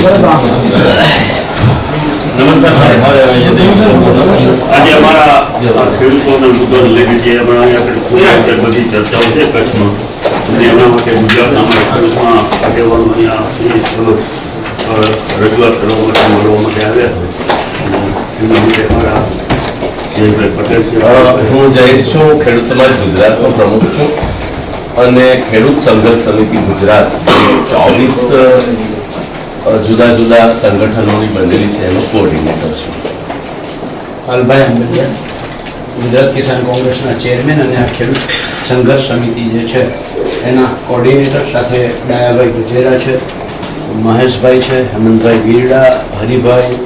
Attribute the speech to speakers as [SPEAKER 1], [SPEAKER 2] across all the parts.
[SPEAKER 1] નમસ્કાર આજે અમારા ખેડૂતોના મુદ્દા લઈને જે અમારા બધી ચર્ચાઓ છે કચ્છમાં અને એના માટે ગુજરાતના અમારા ખેડૂતમાં આગેવાનો અહીંયા રજૂઆત કરવા માટે મળવા માટે આવ્યા છે એના માટે અમારા જયેશભાઈ પટેલ છે.
[SPEAKER 2] હું જયેશ છું, ખેડૂત સમાજ ગુજરાતનો પ્રમુખ છું અને ખેડૂત સંઘર્ષ સમિતિ ગુજરાત 24 જુદા જુદા સંગઠનોની બનેલી છે એનો કોઓર્ડિનેટર છું.
[SPEAKER 3] હાલભાઈ આંબેડકર, ગુજરાત કિસાન કોંગ્રેસના ચેરમેન અને આ ખેડૂત સંઘર્ષ સમિતિ જે છે એના કોઓર્ડિનેટર સાથે ડાયાભાઈ ગજેરા છે, મહેશભાઈ છે, હેમંતભાઈ વીરડા, હરિભાઈ,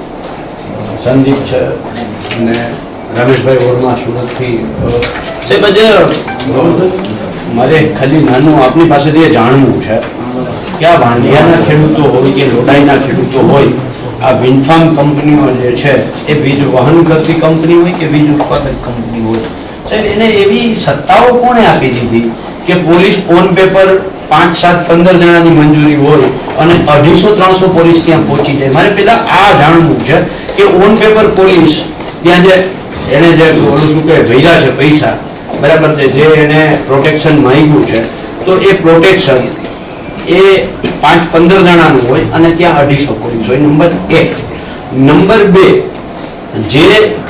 [SPEAKER 3] સંદીપ છે અને રમેશભાઈ વર્મા સુરતથી છે. મારે ખાલી નાનું આપની પાસેથી જાણવું છે કે આ વાંઢિયાના ખેડૂતો હોય કે લોડાઈના ખેડૂતો હોય, આ વિન્ડફાર્મ કંપનીઓ જે છે એ વીજ વહન કરતી કંપની હોય કે વીજ ઉત્પાદક કંપની હોય, સાહેબ એને એવી સત્તાઓ કોણે આપી દીધી કે પોલીસ ઓન પેપર 5, 7, 15 જણાની મંજૂરી હોય અને 250-300 પોલીસ ત્યાં પહોંચી જાય? મારે પેલા આ જાણવું છે કે ઓન પેપર પોલીસ ત્યાં જે એને જે ઓલું શું કહે ભર્યા છે પૈસા, બરાબર છે, જે એને પ્રોટેક્શન માંગ્યું છે, તો એ પ્રોટેક્શન એ 5-15 જણાનું હોય અને ત્યાં 250 પોલીસ હોય. નંબર 1. નંબર 2, જે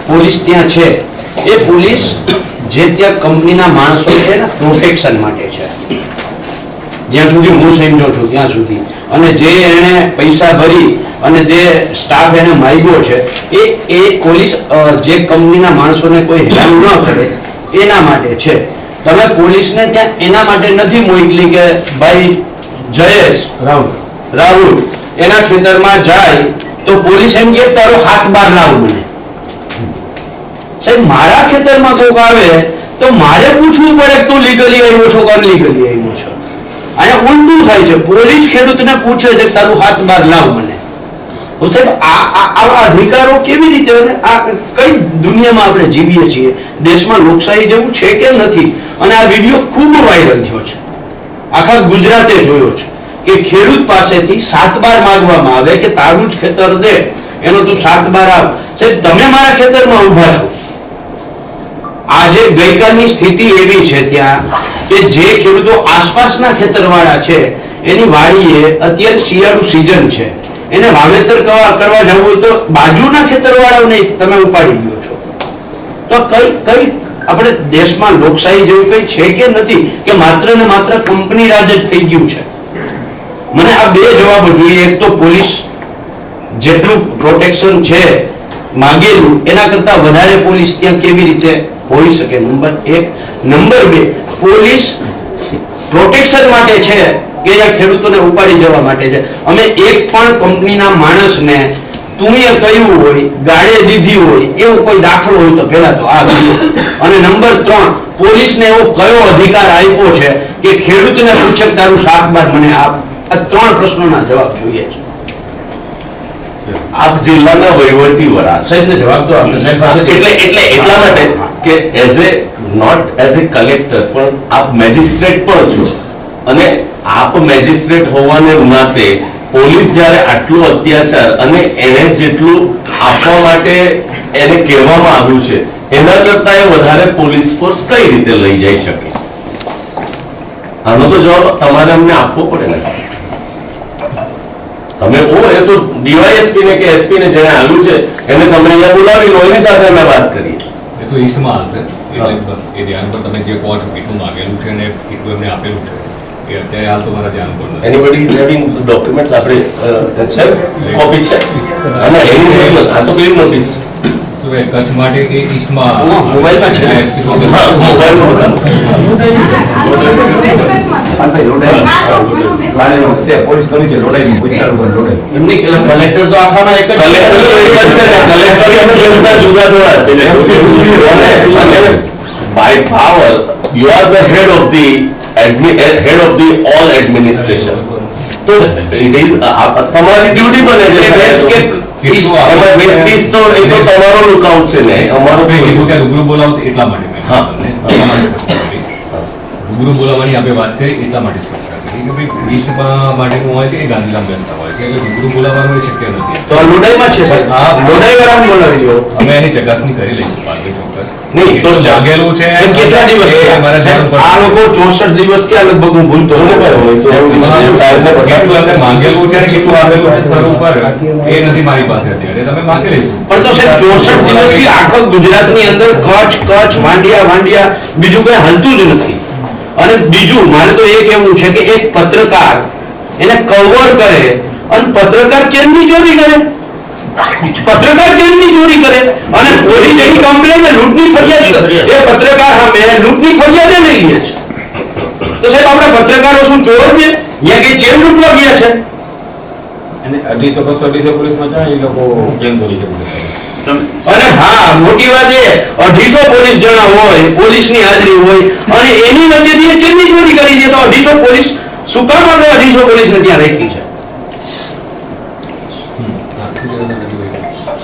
[SPEAKER 3] પોલીસ ત્યાં છે એ પોલીસ જે ત્યાં કંપનીના માણસો છે ને પ્રોટેક્શન માટે છે, જ્યાં સુધી હું સમજો છું ત્યાં સુધી, અને જે એને પૈસા ભરી અને જે સ્ટાફ એને માંગ્યો છે એ પોલીસ જે કંપનીના માણસોને કોઈ હેરાન ન કરે એના માટે છે. તમે પોલીસને ત્યાં એના માટે નથી મોકલી કે ભાઈ જયેશ રાહુલ એના ખેતરમાં જાય તો પોલીસ એમ કે તારો હાથ બાર લાવ મને. સાહેબ મારા ખેતરમાં કોક આવે તો મારે પૂછવું પડે તું લીગલી આવ્યો છો કે અનલીગલી આવ્યો છો? અહીંયા ઉલટું થાય છે, પોલીસ ખેડૂતને પૂછે છે તારું હાથ બાર લાવ મને. તો સાહેબ આવા અધિકારો કેવી રીતે, આ કઈ દુનિયામાં આપણે જીવીએ છીએ? દેશમાં લોકશાહી જેવું છે કે નથી? અને આ વિડીયો ખૂબ વાયરલ થયો છે, આખા ગુજરાતે જોયો છે કે ખેડૂત પાસેથી 7 બાર માંગવામાં આવે કે તારું જ ખેતર દે એનો તું 7 બાર આવ. સાહેબ તમે મારા ખેતરમાં ઉભા છો. આજે ગઈકાલની સ્થિતિ એવી છે ત્યાં કે જે ખેડૂતો આસપાસના ખેતરવાળા છે એની વાડીએ અત્યારે શિયાળુ સિઝન છે, એને વાવેતર કરવા જવું હોય તો બાજુના ખેતરવાળાઓને તમે ઉપાડી ગયો છો. તો કઈ આપણે દેશમાં લોકશાહી જેવું કઈ છે કે નથી કે માત્ર ને માત્ર કંપની રાજ જ થઈ ગયું છે? મને આ 2 જવાબો જોઈએ. એક તો પોલીસ જેટલું પ્રોટેક્શન છે માંગેલું એના કરતા વધારે પોલીસ ત્યાં કેવી રીતે હોઈ શકે? નંબર 1. નંબર 2, પોલીસ પ્રોટેક્શન માટે છે કે આ ખેડૂતોને ઉપાડી જવા માટે છે? અમે એક પણ કંપનીના માણસને તું એ કહ્યું હોય, ગાળે દીધી હોય એવો કોઈ દાખલો હોય તો પહેલા તો આ ગયો. અને નંબર 3, પોલીસને એવો કયો અધિકાર આપ્યો છે કે ખેડૂતને પૂછે તારું 7 બાર મને આપ? આ 3 પ્રશ્નોના જવાબ જોઈએ છે.
[SPEAKER 2] આપ જિલ્લાના વહીવટી વડા
[SPEAKER 3] સાહેબને જવાબ તો આપણે સાહેબ પાસે
[SPEAKER 2] એટલા માટે કે નોટ એઝ એ કલેક્ટર પણ આપ મેજિસ્ટ્રેટ પણ છો અને આપ મેજિસ્ટ્રેટ હોવાને નાતે પોલીસ જ્યારે આટલું અત્યાચાર અને એને જેટલું આપવા માટે એને કહેવામાં આવ્યું છે એના કરતા વધારે પોલીસ ફોર્સ કઈ રીતે લઈ જઈ શકે? આનો તો જવાબ તમારે અમને આપવો પડે ને. તમે એ તો ડીવાયએસપી ને કે એસપી ને જેને આવ્યું છે એને તમે અહીંયા બોલાવી લો, એની સાથે અમે વાત કરીએ.
[SPEAKER 4] એ તો ઈસ્ટમાં હશે, એ ધ્યાન પર તમે જે કહો છો કેટલું માંગેલું છે અને કેટલું એમને આપેલું છે એ અત્યારે હાલ તો મારા ધ્યાન પર નથી.
[SPEAKER 2] એનીબડી ઇઝ હેવિંગ ડોક્યુમેન્ટ્સ આપણે છે, કોપી છે અને એની આ તો પેલી નોટિસ
[SPEAKER 4] કચ્છ માટે કે ઈસ્ટમાં
[SPEAKER 3] મોબાઈલમાં છે,
[SPEAKER 2] મોબાઈલમાં
[SPEAKER 1] પોલીસ કરી છે લોડાઈ
[SPEAKER 3] એમની કલેક્ટર તો આખામાં એક જ
[SPEAKER 2] કલેક્ટર જુદા જુદા છે by power you are the head of the all administration. તો ઇટ ઇઝ તમારી ડ્યુટી બને છે તો એ તો તમારો લુકઆઉટ છે ને અમારો
[SPEAKER 4] રૂબરૂ બોલાવો એટલા માટે રૂબરૂ બોલાવવાની આપણે વાત કરી એટલા માટે કે ભાઈ લિસ્ટ માટેનું હોય છે એ ગાંધીધામ બેસતા હોય છે એટલે રૂબરૂ બોલાવવાનું એ શક્ય નથી.
[SPEAKER 3] તો આ લોડાઈમાં છે સાહેબ,
[SPEAKER 4] હા.
[SPEAKER 3] લોડાઈ વાળાને બોલાવી લો.
[SPEAKER 4] અમે એની ચકાસણી કરી લઈશું પાર્ટી ચોક્કસ.
[SPEAKER 3] નહીં તો
[SPEAKER 4] જાગેલું છે
[SPEAKER 3] સાહેબ, કેટલા દિવસ
[SPEAKER 4] એ મારા ધ્યાન પર
[SPEAKER 3] આ લોકો 64 દિવસથી આ લગભગ હું ભૂલતો હોય તો
[SPEAKER 4] કેટલું એમને માંગેલું છે ને કેટલું આવેલું છે સ્થળ ઉપર એ નથી મારી પાસે અત્યારે. તમે માંગી લઈશું.
[SPEAKER 3] પણ તો સાહેબ 64 દિવસથી આખા ગુજરાતની અંદર કચ્છ વાંડિયા બીજું કઈ હાલતું જ નથી. અને બીજું મારે તો એ કહેવું છે કે એક પત્રકાર એને કવર કરે અને પત્રકાર ચેનની ચોરી કરે અને પોલીસ એની કમ્પ્લેન લૂંટની ફરિયાદ એ પત્રકાર સામે લૂંટની ફરિયાદ નહીં લે છે. તો સાહેબ આપણા પત્રકારો શું ચોર છે યા કે ચેન લૂંટવા ગયા છે?
[SPEAKER 5] અને 250-250 પોલીસમાં જાય એ લોકો કેમ કરી શકે?
[SPEAKER 3] અને હા મોટી વાત એ 250 પોલીસ જણા હોય, પોલીસની હાજરી હોય અને એની વચ્ચેથી એ ચેનની ચોરી કરી છે. તો 250 પોલીસ શું કામ આપણે 250 પોલીસને ત્યાં રાખી છે?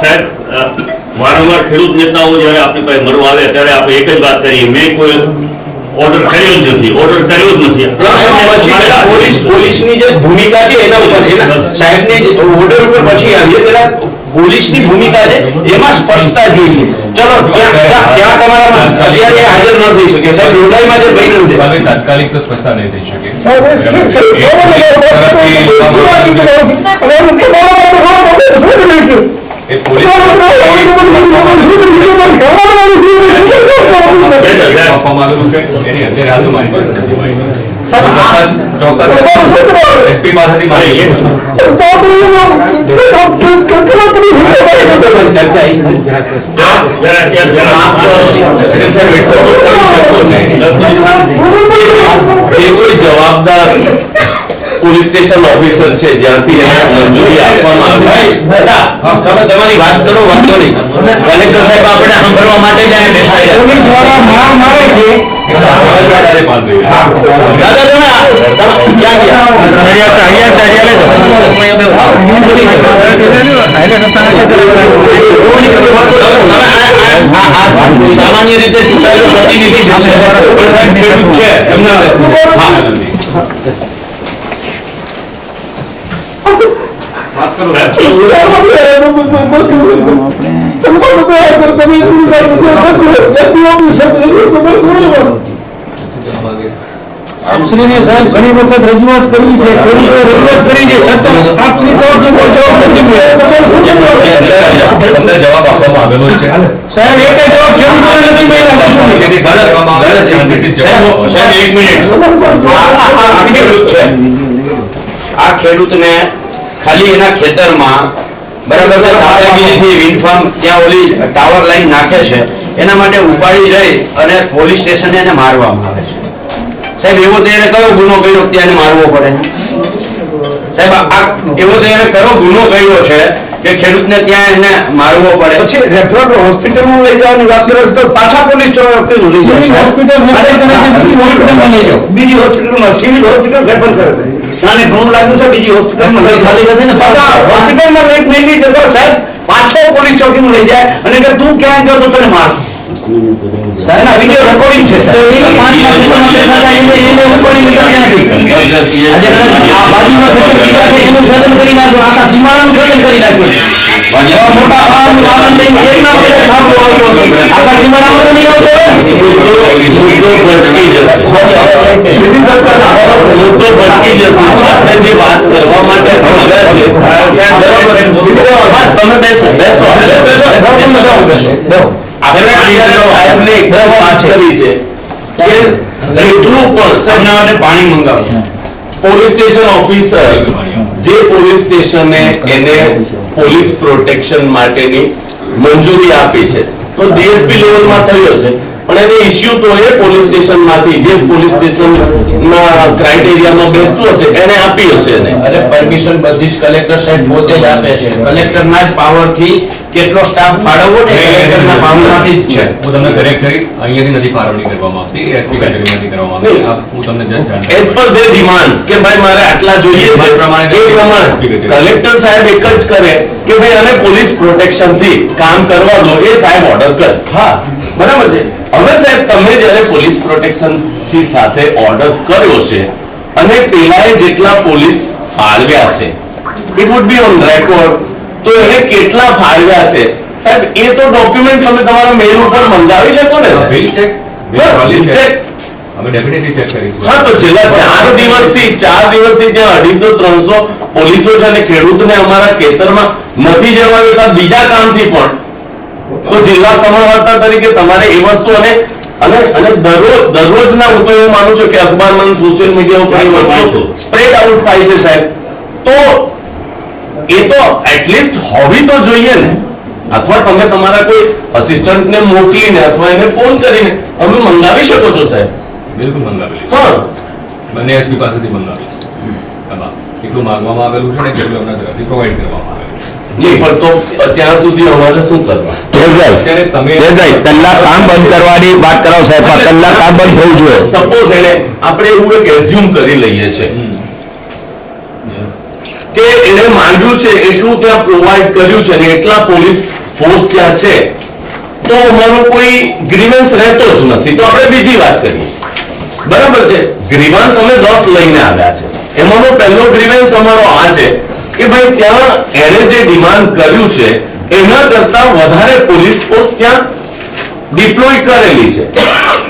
[SPEAKER 1] સાહેબ વારંવાર ખેડૂત નેતાઓ જ્યારે આપણી પાસે મળવા આવે ત્યારે આપણે એક જ વાત કરીએ, મેં કોઈ ઓર્ડર કર્યો જ નથી.
[SPEAKER 3] પોલીસની જે ભૂમિકા છે એના ઉપર સાહેબની ઓર્ડર ઉપર પછી આવીએ પેલા પોલીસની ભૂમિકા છે એમાં સ્પષ્ટતા જોઈએ. ચલો ત્યાં તમારામાં અત્યારે હાજર ન થઈ શકે સાહેબ. લોડાઈમાં જે બન્યું છે
[SPEAKER 4] તાત્કાલિક તો સ્પષ્ટતા નહીં થઈ શકે. એ પોલીસ આપવામાં આવેલું છે એની અત્યારે હાલ તો મારી પાસે નથી માહિતી. ચોક્કસ એસપી પાસેથી માહિતી
[SPEAKER 2] જે કોઈ જવાબદાર પોલીસ સ્ટેશન ઓફિસર છે જ્યાંથી એને મંજૂરી આપવામાં આવી તમે તમારી વાત કરો, વાંધો નહીં. કલેક્ટર સાહેબ આપણે સાંભળવા માટે જ અહીંયા બેસાડ્યા. પોલીસ દ્વારા માર મારે છે સામાન્ય રીતે ચૂંટાયેલો પ્રતિનિધિ છે એમના
[SPEAKER 5] આપશ્રીને સાહેબ ઘણી વખત રજૂઆત કરી છે, ખેડૂતોએ રજૂઆત કરી છે, છતાં આપશ્રી તો હજુ કોઈ જવાબ નથી મળ્યો.
[SPEAKER 4] તમને જવાબ આપવામાં આવેલો છે
[SPEAKER 5] સાહેબ એક જવાબ ખેડૂતોને નથી મળ્યો.
[SPEAKER 3] આ ખેડૂતને ખાલી એના ખેતરમાં બરાબર દાદાગીરીથી વિન્ડફાર્મ ત્યાં ઓલી ટાવર લાઈન નાખે છે એના માટે ઉપાડી જઈ અને પોલીસ સ્ટેશને એને મારવામાં આવે છે. સાહેબ એવો તો એને કયો ગુનો કર્યો ત્યાં મારવો પડે? સાહેબ આ એવો તો એને કયો ગુનો કર્યો છે કે ખેડૂતને ત્યાં એને મારવો પડે? પછી રેફરલ હોસ્પિટલમાં લઈ જવાની વાત કરે તો પાછા પોલીસ ચોકી લઈ જાય. બીજી હોસ્પિટલમાં સિવિલ હોસ્પિટલ રેફર કરે છે. અને ઘણું લાગ્યું છે બીજી હોસ્પિટલમાં લઈ હોસ્પિટલમાં લઈ જતો સાહેબ પાછો પોલીસ ચોકીમાં લઈ જાય અને કે તું ક્યાં ગયો તો તને મારશું. સાહેબ વિડીયો રેકોર્ડિંગ છે વાત કરવા માટે તમે બેસો આપણે સાહેબને એકદમ વાત કરી છે કે જેટલું પણ સાહેબના માટે પાણી મંગાવો. પોલીસ સ્ટેશન ઓફિસર જે પોલીસ સ્ટેશને એને પોલીસ પ્રોટેક્શન માટેની મંજૂરી આપી છે તો ડીએસપી લેવલમાં થયો છે પણ એને ઇસ્યુ તો એ પોલીસ સ્ટેશનમાંથી જે પોલીસ સ્ટેશનના ક્રાઇટેરિયામાં બેસતું હશે એને આપી હશે એને. અરે પરમિશન બધી જ કલેક્ટર સાહેબ પોતે જ આપે છે. કલેક્ટરના જ પાવરથી કેટલો સ્ટાફ ફાળવવો ને કલેક્ટરના પાવરમાંથી જ છે.
[SPEAKER 4] હું તમને કરેક્ટ કરી અહીંયાથી નથી ફાળવણી કરવામાં આવતી, એસપી કેટેગરીમાંથી કરવામાં આવતી. હું તમને જસ્ટ જાણ
[SPEAKER 2] એઝ પર ધેર ડિમાન્ડ્સ કે ભાઈ મારે આટલા જોઈએ છે એ પ્રમાણે કલેક્ટર સાહેબ એક જ કરે કે ભાઈ આને પોલીસ પ્રોટેક્શન થી કામ કરવા દો, એ સાહેબ ઓર્ડર કરે. હા બરાબર છે. હવે સાહેબ તમે જ્યારે પોલીસ પ્રોટેક્શન થી સાથે ઓર્ડર કર્યો છે અને પેલાએ જેટલા પોલીસ ફાળવ્યા છે it would be on record, તો એને કેટલા ફાળવ્યા છે સાહેબ એ તો ડોક્યુમેન્ટ તમે તમારા મેલ ઉપર મંગાવી શકો ને.
[SPEAKER 4] બિલ ચેક
[SPEAKER 2] બિલ ચેક
[SPEAKER 4] અમે ડેફિનેટલી ચેક કરીશું.
[SPEAKER 2] હા, તો છેલ્લા 4 દિવસથી ત્યાં 250-300 પોલીસો છે અને ખેડૂતને અમારા ખેતરમાં નથી જવા દેતા બીજા કામથી પણ, તો જિલ્લા સમાહર્તા તરીકે તમારે એ વસ્તુ અને દરરોજના હું તો એવું માનું છું કે અખબારમાં સોશિયલ મીડિયા ઉપર એ વસ્તુ સ્પ્રેડ આઉટ થાય છે સાહેબ, તો એ તો એટલીસ્ટ હોવી તો જોઈએ ને. અથવા તમે તમારા કોઈ આસિસ્ટન્ટને મોકલીને અથવા એને ફોન કરીને તમે મંગાવી શકો છો સાહેબ.
[SPEAKER 4] બિલકુલ મંગાવેલી છે.
[SPEAKER 2] હા,
[SPEAKER 4] બંને એસપી પાસેથી મંગાવીશું. આમાં કેટલું માંગવામાં આવેલું છે ને કેટલું એમના તરફથી પ્રોવાઈડ કરવામાં આવેલું છે.
[SPEAKER 2] નહીં પણ તો ત્યાં સુધી અમારે શું કરવા?
[SPEAKER 4] અત્યારે તમે
[SPEAKER 6] કલાક કામ બંધ કરવાની વાત કરો સાહેબ, કલાક કામ બંધ થવું જોઈએ.
[SPEAKER 2] સપોઝ એને આપણે એવું એક એઝ્યુમ કરી લઈએ છે કે એને માંગ્યું છે એટલું ત્યાં પ્રોવાઈડ કર્યું છે અને એટલા પોલીસ ફોર્સ ત્યાં છે, તો અમારો કોઈ ગ્રીવન્સ રહેતો જ નથી. તો આપણે બીજી વાત કરીએ, બરાબર છે. ગ્રીવન્સ અમે 10 લઈને આવ્યા છે, એમાંનો પહેલો ગ્રીવન્સ અમારો આ છે કે ભાઈ ત્યાં એને જે ડિમાન્ડ કર્યું છે એના કરતા વધારે પોલીસ ફોર્સ ત્યાં ડિપ્લોય કરેલી છે,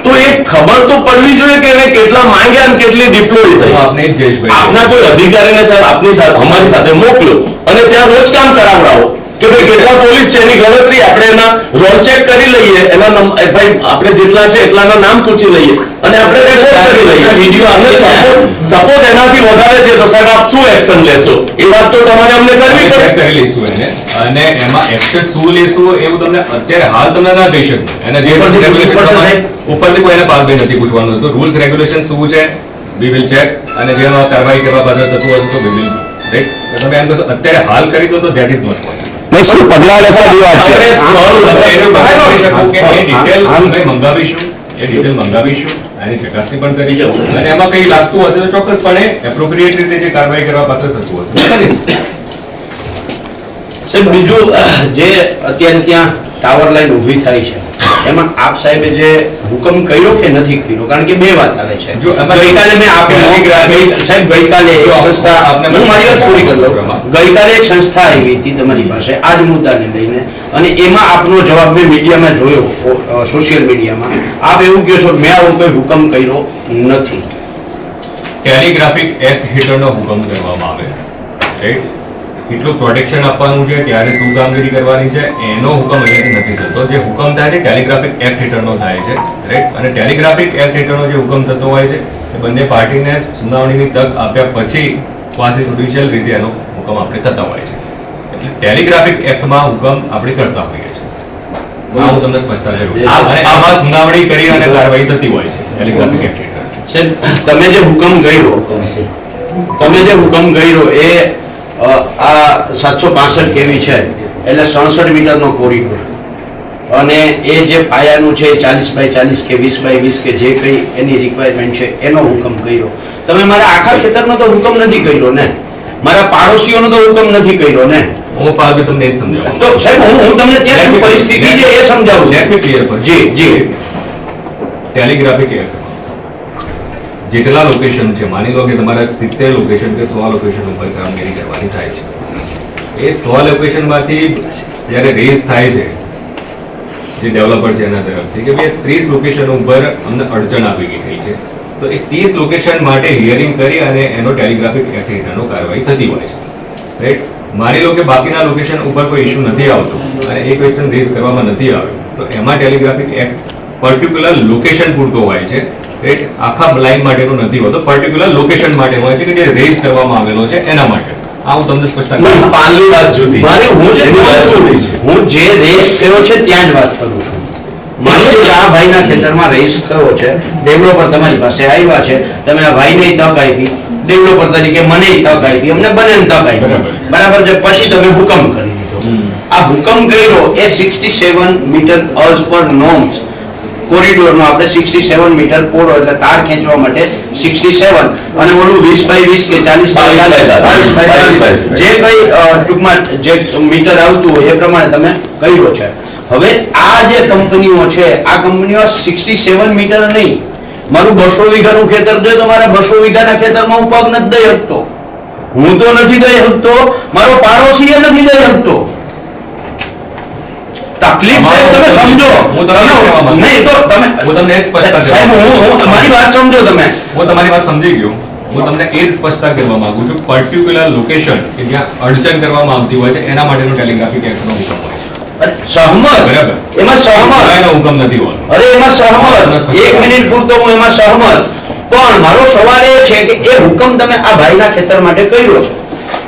[SPEAKER 2] તો એ ખબર તો પડવી જોઈએ કે એને કેટલા માંગ્યા અને કેટલી ડિપ્લોય થઈ.
[SPEAKER 4] આપને જયેશભાઈ
[SPEAKER 2] આપના કોઈ અધિકારીને સાહેબ આપની સાથે અમારી સાથે મોકલો અને ત્યાં રોજ કામ કરાવડાવો કે ભાઈ કેટલા પોલીસ છે એની ગણતરી આપણે એના રોલ ચેક કરી લઈએ, એના ભાઈ આપણે જેટલા છે એટલાના નામ પૂછી લઈએ અને આપણે રેકોર્ડ કરી લઈએ વિડીયો. અને સપોઝ એનાથી વધારે છે તો સાહેબ આપ શું એક્શન લેશો એ વાત તો તમારે અમને કરવી
[SPEAKER 4] ચેક
[SPEAKER 2] પડે.
[SPEAKER 4] કરી લઈશું એને, અને એમાં એક્શન શું લેશું એવું તમને અત્યારે હાલ તમને ના કહી શકું. એને જે
[SPEAKER 2] ઉપરથી
[SPEAKER 4] regulation
[SPEAKER 2] પૂછવું પડશે,
[SPEAKER 4] પ્રમાણે ઉપરથી કોઈને પાલભાઈ નથી પૂછવાનું હતું. રૂલ્સ રેગ્યુલેશન શું છે વી વિલ ચેક, અને જેમાં કાર્યવાહી કરવા પાછળ થતું હશે તો વી વિલ રાઈટ. તમે એમ કહેશો અત્યારે હાલ કરી દો તો ધેટ ઇઝ નોટ પોસિબલ.
[SPEAKER 6] શું પગલાં લેશો એવી વાત છે.
[SPEAKER 4] મંગાવીશું, એની ચકાસણી પણ કરીશું, અને એમાં કઈ લાગતું હશે તો ચોક્કસપણે એપ્રોપ્રિએટ રીતે જે કાર્યવાહી કરવા પાત્ર થતું હશે તો કરીશું.
[SPEAKER 3] સાહેબ બીજું જે અત્યારે ત્યાં ટાવર લાઈન ઊભી થાય છે એમાં આપ સાહેબે જે હુકમ કર્યો કે નથી કર્યો, કારણ કે બે વાત આવે છે.
[SPEAKER 4] જો એમાં
[SPEAKER 3] ગઈકાલે મેં સાહેબ ગઈકાલે એક સંસ્થા હું મારી વાત પૂરી કરી લઉં. ગઈકાલે એક સંસ્થા આવી હતી તમારી પાસે આ જ મુદ્દાને લઈને, અને એમાં આપનો જવાબ મેં મીડિયામાં જોયો, સોશિયલ મીડિયામાં. આપ એવું કહો છો મેં આવો કોઈ હુકમ કર્યો નથી.
[SPEAKER 4] ટેલિગ્રાફિક એક્ટ હેઠળનો હુકમ કરવામાં આવે રાઈટ. કેટલું પ્રોટેક્શન આપવાનું છે, ત્યારે શું કામગીરી કરવાની છે એનો હુકમ અહીંયાથી નથી થતો. જે હુકમ થાય છે ટેલિગ્રાફિક એક્ટ હેઠળનો થાય છે રાઈટ. અને ટેલિગ્રાફિક એક્ટ હેઠળનો જે હુકમ થતો હોય છે એ બંને પાર્ટીને સુનાવણીની તક આપ્યા પછી ક્વાસી જ્યુડિશિયલ રીતે એનો હુકમ આપણે થતા હોય છે. એટલે ટેલિગ્રાફિક એક્ટમાં હુકમ આપણે કરતા હોઈએ છીએ. આ હું તમને સ્પષ્ટતા કરું. અને આમાં સુનાવણી કરી અને કાર્યવાહી થતી હોય છે ટેલિગ્રાફિક એક્ટ હેઠળ.
[SPEAKER 3] સાહેબ તમે જે હુકમ કર્યો એ આ 765 કેવી છે એટલે 67 મીટરનો કોરિડોર, અને એ જે પાયાનું છે 40x40 કે 20x20 કે જે કઈ એની રિક્વાયરમેન્ટ છે એનો હુકમ કર્યો. તમે મારા આખા ખેતરનો તો હુકમ નથી કર્યો ને, મારા પાડોશીઓનો તો હુકમ નથી કર્યો ને.
[SPEAKER 4] હું પાલભાઈ તમને એ જ સમજાવું.
[SPEAKER 3] તો સાહેબ હું તમને ત્યાં શું પરિસ્થિતિ છે એ સમજાવું.
[SPEAKER 4] લેટ મી ક્લિયર પર.
[SPEAKER 3] જી
[SPEAKER 4] ટેલિગ્રાફિક એક્ટ જેટલા લોકેશન છે, માની લો કે તમારા 70 લોકેશન કે 100 લોકેશન ઉપર કામગીરી કરવાની થાય છે, એ 100 લોકેશનમાંથી જ્યારે રેઝ થાય છે જે ડેવલપર છે એના તરફથી કે ભાઈ 30 લોકેશન ઉપર અમને અડચણ આવી ગઈ થઈ છે, તો એ 30 લોકેશન માટે હિયરિંગ કરી અને એનો ટેલિગ્રાફિક એક્ટ હેઠળનો કાર્યવાહી થતી હોય છે રાઈટ. માની લો કે બાકીના લોકેશન ઉપર કોઈ ઇશ્યુ નથી આવતો અને એ ક્વેશ્ચન રેઝ કરવામાં નથી આવ્યો, તો એમાં ટેલિગ્રાફિક એક્ટ પર્ટિક્યુલર લોકેશન પૂરતો હોય છે રાઈટ. આખા લાઈન માટેનો નથી હોતો, પર્ટિક્યુલર લોકેશન માટે હોય છે કે જે રેઝ કરવામાં આવેલો છે એના માટે. આ હું તમને સ્પષ્ટતા
[SPEAKER 2] પાલની વાત જુદી,
[SPEAKER 3] હું જે રેસ થયો છે ત્યાં જ વાત કરું છું. માની લો કે આ ભાઈના ખેતરમાં રેસ થયો છે, ડેવલપર તમારી પાસે આવ્યા છે, તમે આ ભાઈને તક આપી, ડેવલપર તરીકે મને તક આપી, અમને બંનેને તક આપી, બરાબર છે. પછી તમે હુકમ કરી દીધો. આ હુકમ કર્યો એ 67 મીટર અર્જ પર નોર્મ્સ કોરિડોરનો આપણે 67 મીટર પોળો એટલે તાર ખેંચવા માટે 67 અને ઓલું 20x20 કે 40x40 જે કઈ ટૂંકમાં જે મીટર આવતું હોય એ પ્રમાણે તમે કર્યો છે. હવે આ જે કંપનીઓ છે આ કંપનીઓ 67 મીટર નહીં મારું 200 વીઘાનું ખેતર છે તો મારા 200 વીઘાના ખેતરમાં હું પગ નથી દઈ શકતો. હું તો નથી દઈ શકતો, મારો પાડોશી નથી દઈ શકતો. તકલીફ સાહેબ તમે સમજો.
[SPEAKER 4] હું તમને કહેવા માંગુ છું.
[SPEAKER 3] નહીં તો તમે
[SPEAKER 4] હું તમને એ સ્પષ્ટતા કરવા
[SPEAKER 3] સાહેબ હું મારી વાત સમજો તમે.
[SPEAKER 4] હું તમારી વાત સમજી ગયો. હું તમને એ જ સ્પષ્ટતા કરવા માંગુ છું, પર્ટિક્યુલર લોકેશન કે જ્યાં અડચણ કરવામાં આવતી હોય છે એના માટેનો ટેલિગ્રાફિક એક્ટનો હુકમ હોય છે.
[SPEAKER 3] અરે, સહમત.
[SPEAKER 4] બરાબર.
[SPEAKER 3] એમાં સહમત.
[SPEAKER 4] એનો હુકમ નથી હોતો.
[SPEAKER 3] અરે એમાં સહમત. 1 મિનિટ પૂરતો હું એમાં સહમત. પણ મારો સવાલ એ છે કે એ હુકમ તમે આ ભાઈના ખેતર માટે કર્યો છે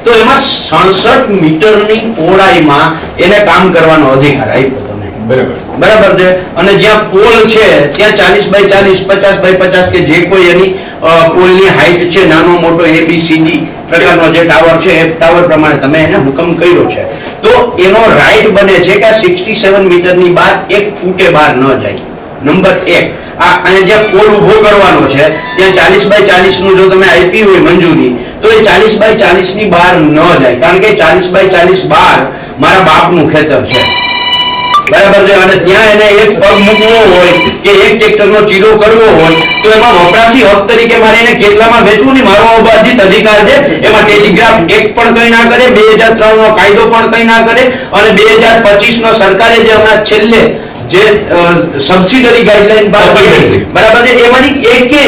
[SPEAKER 3] તો એમાં 67 મીટરની પહોળાઈમાં એને કામ કરવાનો અધિકાર આપ્યો તમે.
[SPEAKER 4] બરાબર.
[SPEAKER 3] બરાબર છે. અને જ્યાં પોલ છે ત્યાં 40 બાય 40 50 બાય 50 કે જે કોઈ એની પોલની હાઈટ છે, નાનો મોટો ABCD પ્રકારનો જે ટાવર છે એ ટાવર પ્રમાણે તમે એને હુકમ કર્યો છે તો એનો રાઈટ બને છે કે આ 67 મીટરની બહાર 1 ફૂટે બહાર ન જાય. નંબર 1, આ અહીંયા જ્યાં પોલ ઊભો કરવાનો છે ત્યાં 40 બાય 40 નું જો તમે આપી હોય મંજૂરી તો એ 40 બાય 40 ની બહાર ન જાય, કારણ કે 40 બાય 40 બહાર મારા બાપનું ખેતર છે. બરાબર છે. અને ત્યાં એને એક પગ મૂકવો હોય કે એક ટ્રેક્ટરનો ચીરો કરવો હોય તો એમાં વપરાશી હક તરીકે મારે એને કેટલામાં વેચવું નહીં, મારો અબાધિત અધિકાર છે. એમાં ટેલિગ્રાફ એક્ટ પણ કંઈ ના કરે, 2003 નો કાયદો પણ કંઈ ના કરે, અને 2025 નો સરકારે જે હમણાં છેલ્લે જે સબસિડરી ગાઈડલાઈન બહાર પાડી, બરાબર છે, એમાંની એકેય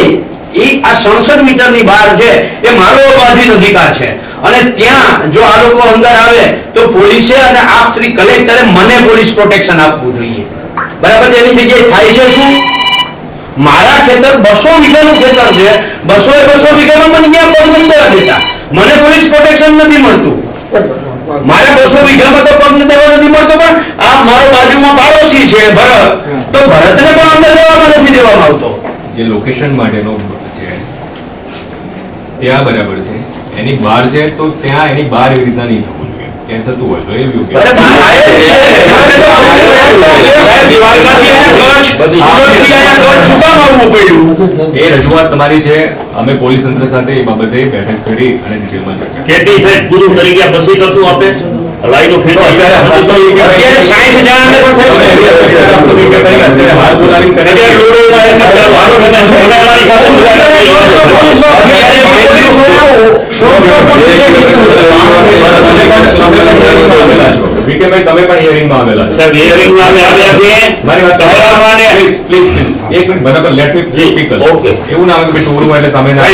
[SPEAKER 3] એ આ 67 મીટરની બહાર છે એ મારો અબાધિત અધિકાર છે. અને ત્યાં જો આ લોકો અંદર આવે તો પોલીસે અને આપ શ્રી કલેક્ટરે મને પોલીસ પ્રોટેક્શન આપવું જોઈએ. બરાબર છે. એની જગ્યાએ થાય છે શું? મારા ખેતર 200 વીઘાનું ખેતર છે, 200 વીઘામાં મને ક્યાં પગ નથી દેવા દેતા, મને પોલીસ પ્રોટેક્શન નથી મળતું. મારે 200 વીઘામાં તો પગ દેવા નથી મળતો, પણ આ મારો બાજુમાં પાડોશી છે ભરત, તો ભરતને પણ અંદર જવામાં નથી દેવામાં આવતો.
[SPEAKER 4] જે લોકેશન માટેનો છે ત્યાં બરાબર છે, એની બહાર છે તો ત્યાં એની બહાર એવી રીતના નહીં થવું જોઈએ. ત્યાં થતું હોય તો એ યોગ્ય.
[SPEAKER 3] અરે બહાર છે. દિવાલમાંથી અહીંયા કચ્છ, સુરતથી અહીંયા કચ્છ શું કામ આવવું પડ્યું?
[SPEAKER 4] એ રજૂઆત તમારી છે. અમે પોલીસ તંત્ર સાથે એ બાબતે બેઠક કરી અને ડિટેલમાં ચર્ચા કરી.
[SPEAKER 1] ખેતી સાહેબ પૂરું કરી ગયા પછી કરતું આપે લાઈનો ખેતી
[SPEAKER 3] અત્યારે 60 જણાને પણ
[SPEAKER 4] હાલ બોલાવી કરે છે. વિકેભાઈ તમે પણ હિયરિંગમાં આવેલા છો. મારી વાત પ્લીઝ એક મિનિટ બરાબર લેટ મી સ્પીક.
[SPEAKER 1] ઓકે.
[SPEAKER 4] એવું ના આવે કે ટોળું એટલે તમે ના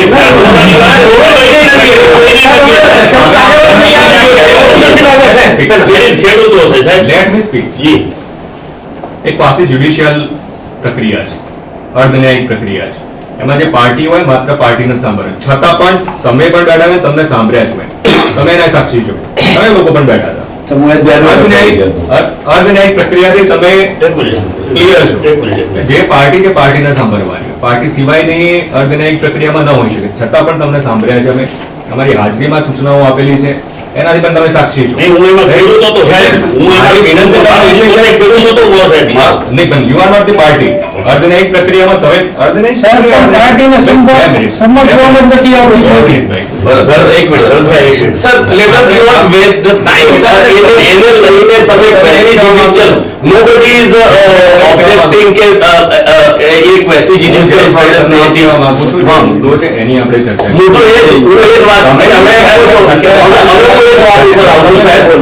[SPEAKER 4] લેટ મી સ્પીક. એક પાસે જ્યુડિશિયલ પ્રક્રિયા છે, અર્ધન્યાયિક પ્રક્રિયા છે. એમાં જે પાર્ટી હોય માત્ર પાર્ટીને જ સાંભળે, છતાં પણ તમે પણ બેઠા હોય, તમને સાંભળ્યા જ હોય, તમે એના સાક્ષી છો, તમે લોકો પણ બેઠા હતા. અર્ધન્યાયિક પ્રક્રિયાથી તમે ક્લિયર છો. જે પાર્ટી કે પાર્ટીને સાંભળવાની, પાર્ટી સિવાયની અર્ધન્યાયિક પ્રક્રિયામાં ન હોઈ શકે, છતાં પણ તમને સાંભળ્યા છે. અમે અમારી હાજરીમાં સૂચનાઓ આપેલી છે, એનાથી પણ તમે સાક્ષી છો.
[SPEAKER 1] હું એમાં ખેડૂત હતો સાહેબ, હું
[SPEAKER 4] મારી વિનંતી
[SPEAKER 1] ખેડૂત હતો
[SPEAKER 4] નહીં, પણ you are not the party. અર્ધન્યાયિક પ્રક્રિયામાં તમે
[SPEAKER 5] સાહેબ પણ પાર્ટીને સમજવામાં જ નથી આવતી.
[SPEAKER 2] એક minute sir, let us not waste the time. એને લઈને તમે જુડિશિયલ nobody is objecting કે એક વૈસી જુડિશિયલ ફાઇલ નથી
[SPEAKER 4] મુદ્દો છે એની આપણે ચર્ચા
[SPEAKER 2] હું તો એ જ વાત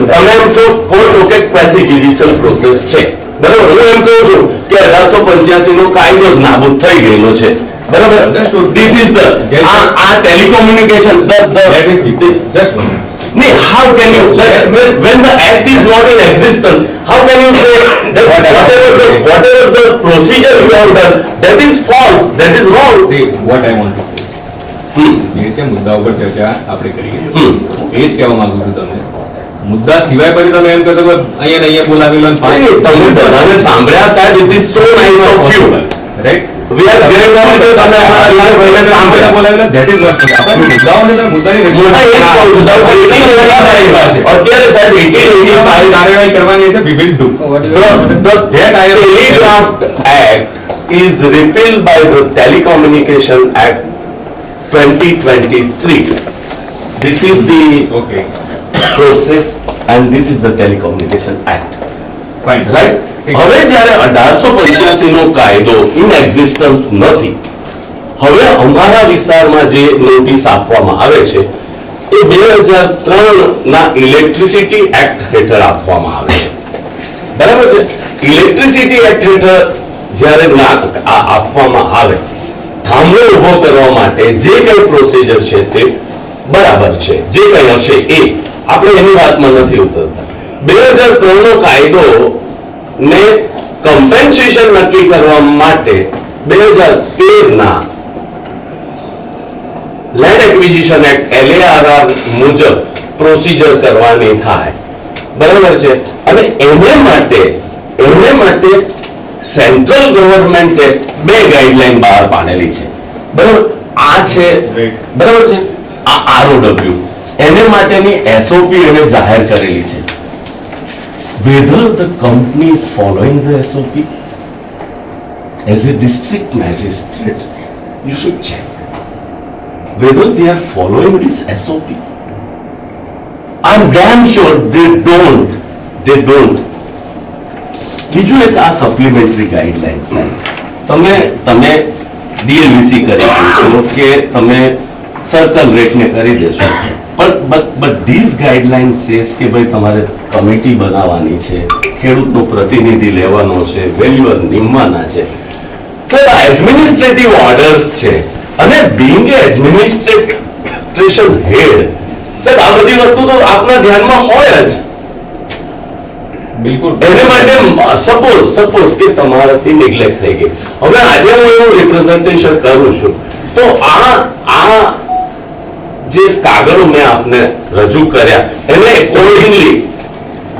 [SPEAKER 2] તમે એમ કહો છો કે ક્વેસી જ્યુડિશિયલ પ્રોસેસ છે, બરાબર. હું એમ કહું છું કે 1885 નો કાયદો જ નાબૂદ થઈ ગયેલો છે, બરાબર. ધીસ ઇઝ ધ આ telecommunication
[SPEAKER 4] just
[SPEAKER 2] how can you when the act is not in existence, how can you say that whatever the procedure you have done, that is false, that is wrong?
[SPEAKER 4] See what I want to say. જે છે મુદ્દા ઉપર ચર્ચા આપણે કરીએ, એ જ કહેવા માંગુ છું તમને. મુદ્દા સિવાય પછી તમે એમ કહો કે અહીંયા ને અહીંયા બોલાવેલો
[SPEAKER 2] તમે બધાને સાંભળ્યા સાહેબ, it is so nice of you,
[SPEAKER 4] right.
[SPEAKER 2] we are great of you. તમે અમારા ભાઈને સાંભળ્યા
[SPEAKER 4] બોલાવેલા ધેટ ઇઝ વોટ આપણે મુદ્દાઓને તો મુદ્દાની
[SPEAKER 2] મોટા એક કહું છું, અત્યારે સાહેબ 1885
[SPEAKER 4] કાર્યવાહી કરવાની છે, we will do.
[SPEAKER 2] the Telegraph Act is repealed by the Telecommunication Act 2023. This is the
[SPEAKER 4] Okay,
[SPEAKER 2] process and this is the Telecommunication Act.
[SPEAKER 4] fine.
[SPEAKER 2] Right? હવે જ્યારે 1885 નો કાયદો ઇન એક્ઝિસ્ટન્સ નથી, હવે અમારા વિસ્તારમાં જે નોટિસ આપવામાં આવે છે એ 2003 ના ઇલેક્ટ્રિસિટી એક્ટ હેઠળ આપવામાં આવે છે. બરાબર છે. ઇલેક્ટ્રિસિટી એક્ટ હેઠળ જ્યારે આપવામાં આવે, થાંભલો ઉભો કરવા માટે જે કઈ પ્રોસિજર છે તે બરાબર છે, જે કઈ હશે એ આપણે એની વાતમાં નથી ઉતરતા. 2003 નો કાયદો ને કમ્પેન્સેશન નક્કી કરવા માટે 2013 ના લેન્ડ એક્વિઝિશન એક્ટ LARR મુજબ પ્રોસિજર કરવાની થાય. બરાબર છે. અને એને માટે સેન્ટ્રલ ગવર્મેન્ટે 2 ગાઈડલાઈન બહાર પાડેલી છે. બરાબર. આ છે, બરાબર છે, આ ROW એને માટેની SOP એને જાહેર કરેલી છે. whether the company is following the SOP, as a district magistrate you should check whether they are following this SOP. I'm damn sure they don't. બીજું એક આ સપ્લિમેન્ટરી ગાઈડલાઇન્સ તમે DLVC કરી દેશો કે તમે સર્કલ રેટને કરી દેશો, but these guidelines says કે ભાઈ તમારે કમિટી બનાવવાની છે, ખેડૂતનો પ્રતિનિધિ લેવાનો છે, વેલ્યુઅર નિમવાના છે. સાહેબ આ એડમિનિસ્ટ્રેટિવ ઓર્ડર્સ છે અને બીંગ એડમિનિસ્ટ્રેશન હેડ સાહેબ આ બધી વસ્તુ તો આપના ધ્યાનમાં હોય જ.
[SPEAKER 4] બિલકુલ.
[SPEAKER 2] એને માટે સપોઝ કે તમારાથી નિગ્લેક્ટ થઈ ગઈ. હવે આજે હું એવું રિપ્રેઝન્ટેશન કરું છું તો આ જે કાગળો મેં આપને રજૂ કર્યા એને એકોર્ડિંગલી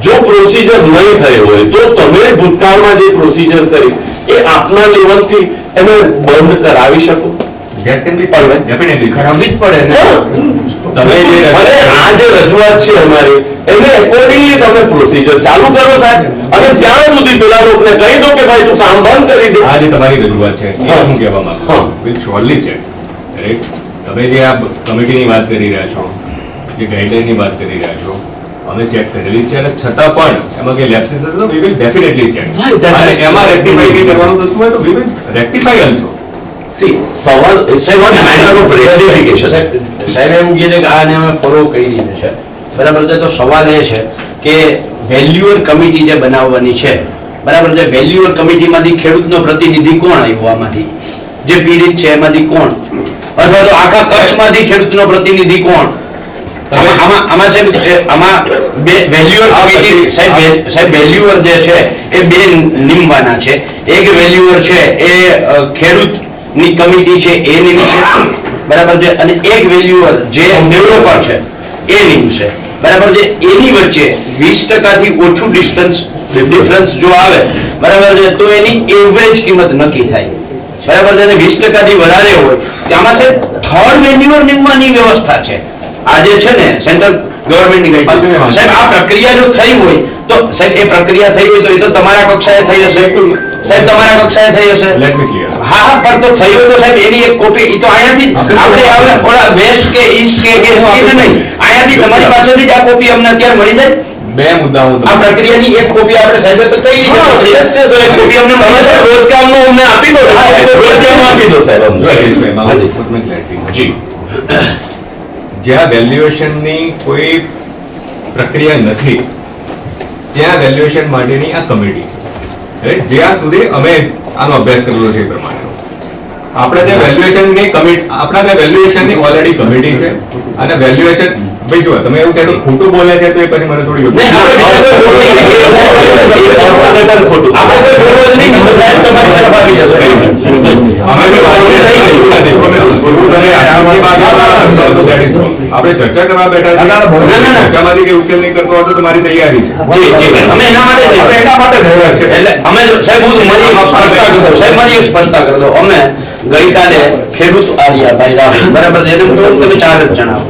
[SPEAKER 2] જો પ્રોસિજર નહીં થઈ હોય તો તમે ભૂતકાળમાં જે પ્રોસિજર કરી એ આપના લેવલથી એને બંધ કરાવી શકો.
[SPEAKER 4] That can be done. Definitely.
[SPEAKER 3] કરાવવી જ પડે ને.
[SPEAKER 4] તમે જે
[SPEAKER 2] અને આ જે રજૂઆત છે અમારી એને એકોર્ડિંગલી તમે પ્રોસિજર ચાલુ કરો સાહેબ, અને ત્યાં સુધી પેલા લોકોને કહી દો કે ભાઈ તું કામ બંધ કરી દે.
[SPEAKER 4] આ જે તમારી રજૂઆત છે એ હું કહેવા માંગુ છું. Will surely check. રાઈટ. તમે જે આ કમિટીની વાત કરી રહ્યા છો, જે ગાઈડલાઈનની વાત કરી રહ્યા છો, અમે ચેક કરેલી છે અને છતાં પણ એમાં કઈ લેપ્સિસ હશે તો વી વિલ ડેફિનેટલી ચેક. અને એમાં રેક્ટિફાઈ કઈ કરવાનું થતું હોય તો we will rectify also.
[SPEAKER 2] See સવાલ it's not a matter of rectification.
[SPEAKER 3] સાહેબ એમ કહે છે કે આને અમે ફોલો કરી દીધું છે, બરાબર છે. તો સવાલ એ છે કે વેલ્યુઅર કમિટી જે બનાવવાની છે, બરાબર છે, વેલ્યુઅર કમિટીમાંથી ખેડૂતનો પ્રતિનિધિ કોણ આવ્યો? આમાંથી જે પીડિત છે એમાંથી કોણ? અથવા તો આખા કચ્છમાંથી ખેડૂતનો પ્રતિનિધિ કોણ? આમાં સાહેબ આમાં બે વેલ્યુઅર કમિટી સાહેબ વેલ્યુઅર જે છે એ 2 નિમવાના છે. એક વેલ્યુઅર છે એ ખેડૂતની કમિટી છે એ નિમશે, બરાબર છે, અને એક વેલ્યુઅર જે ડેવલપર છે એ નિમશે, બરાબર છે. એની વચ્ચે 20% થી ઓછું ડિફરન્સ જો આવે, બરાબર છે, તો એની એવરેજ કિંમત નક્કી થાય, બરાબર છે. અને 20% થી વધારે હોય તેમાં સાહેબ થર્ડ વેલ્યુઅર નિમવાની વ્યવસ્થા છે. આ જે છે ને સેન્ટ્રલ ગવર્મેન્ટની ગાઈડલાઈન, સાહેબ આ પ્રક્રિયા જો થઈ હોય તો સાહેબ એ પ્રક્રિયા થઈ હોય તો એ તો તમારા કક્ષાએ થઈ હશે સાહેબ, તમારા કક્ષાએ થઈ હશે.
[SPEAKER 4] Let me clear.
[SPEAKER 3] હા, પણ તો થઈ હોય તો સાહેબ એની એક કોપી એ તો અહીંયાથી આપણે હવે ઓલા વેસ્ટ કે ઈસ્ટ કે નહીં, અહીંયાથી તમારી પાસેથી જ આ કોપી અમને અત્યારે મળી જાય.
[SPEAKER 4] 2 મુદ્દાઓ
[SPEAKER 3] આ પ્રક્રિયાની એક કોપી આપણે સાહેબ તો કઈ રીતે એક કોપી અમને મળી જાય.
[SPEAKER 2] રોજગારનો અમને આપી દો, રોજગારનો આપી દો સાહેબ અમને.
[SPEAKER 4] જી. જ્યાં વેલ્યુએશનની કોઈ પ્રક્રિયા નથી ત્યાં વેલ્યુએશન માટેની આ કમિટી છે, રાઈટ. જ્યાં સુધી અમે આનો અભ્યાસ કરેલો છે એ પ્રમાણે આપણે ત્યાં વેલ્યુએશનની ઓલરેડી કમિટી છે અને વેલ્યુએશન ભાઈ જો તમે એવું કહેતો ખોટું બોલે છે તો એ પછી મને થોડી આપણે ચર્ચા કરવા બેઠા ચર્ચામાંથી કઈ ઉકેલ નહીં કરતો હોય તો તમારી તૈયારી છે.
[SPEAKER 3] અમે એના માટે એટલે અમે સાહેબ હું મારી સ્પષ્ટતા કરી દઉં. અમે ગઈકાલે ખેડૂત આર્યાભાઈ રાહુલ, બરાબર છે, એને તમે 4 જ જણાવો.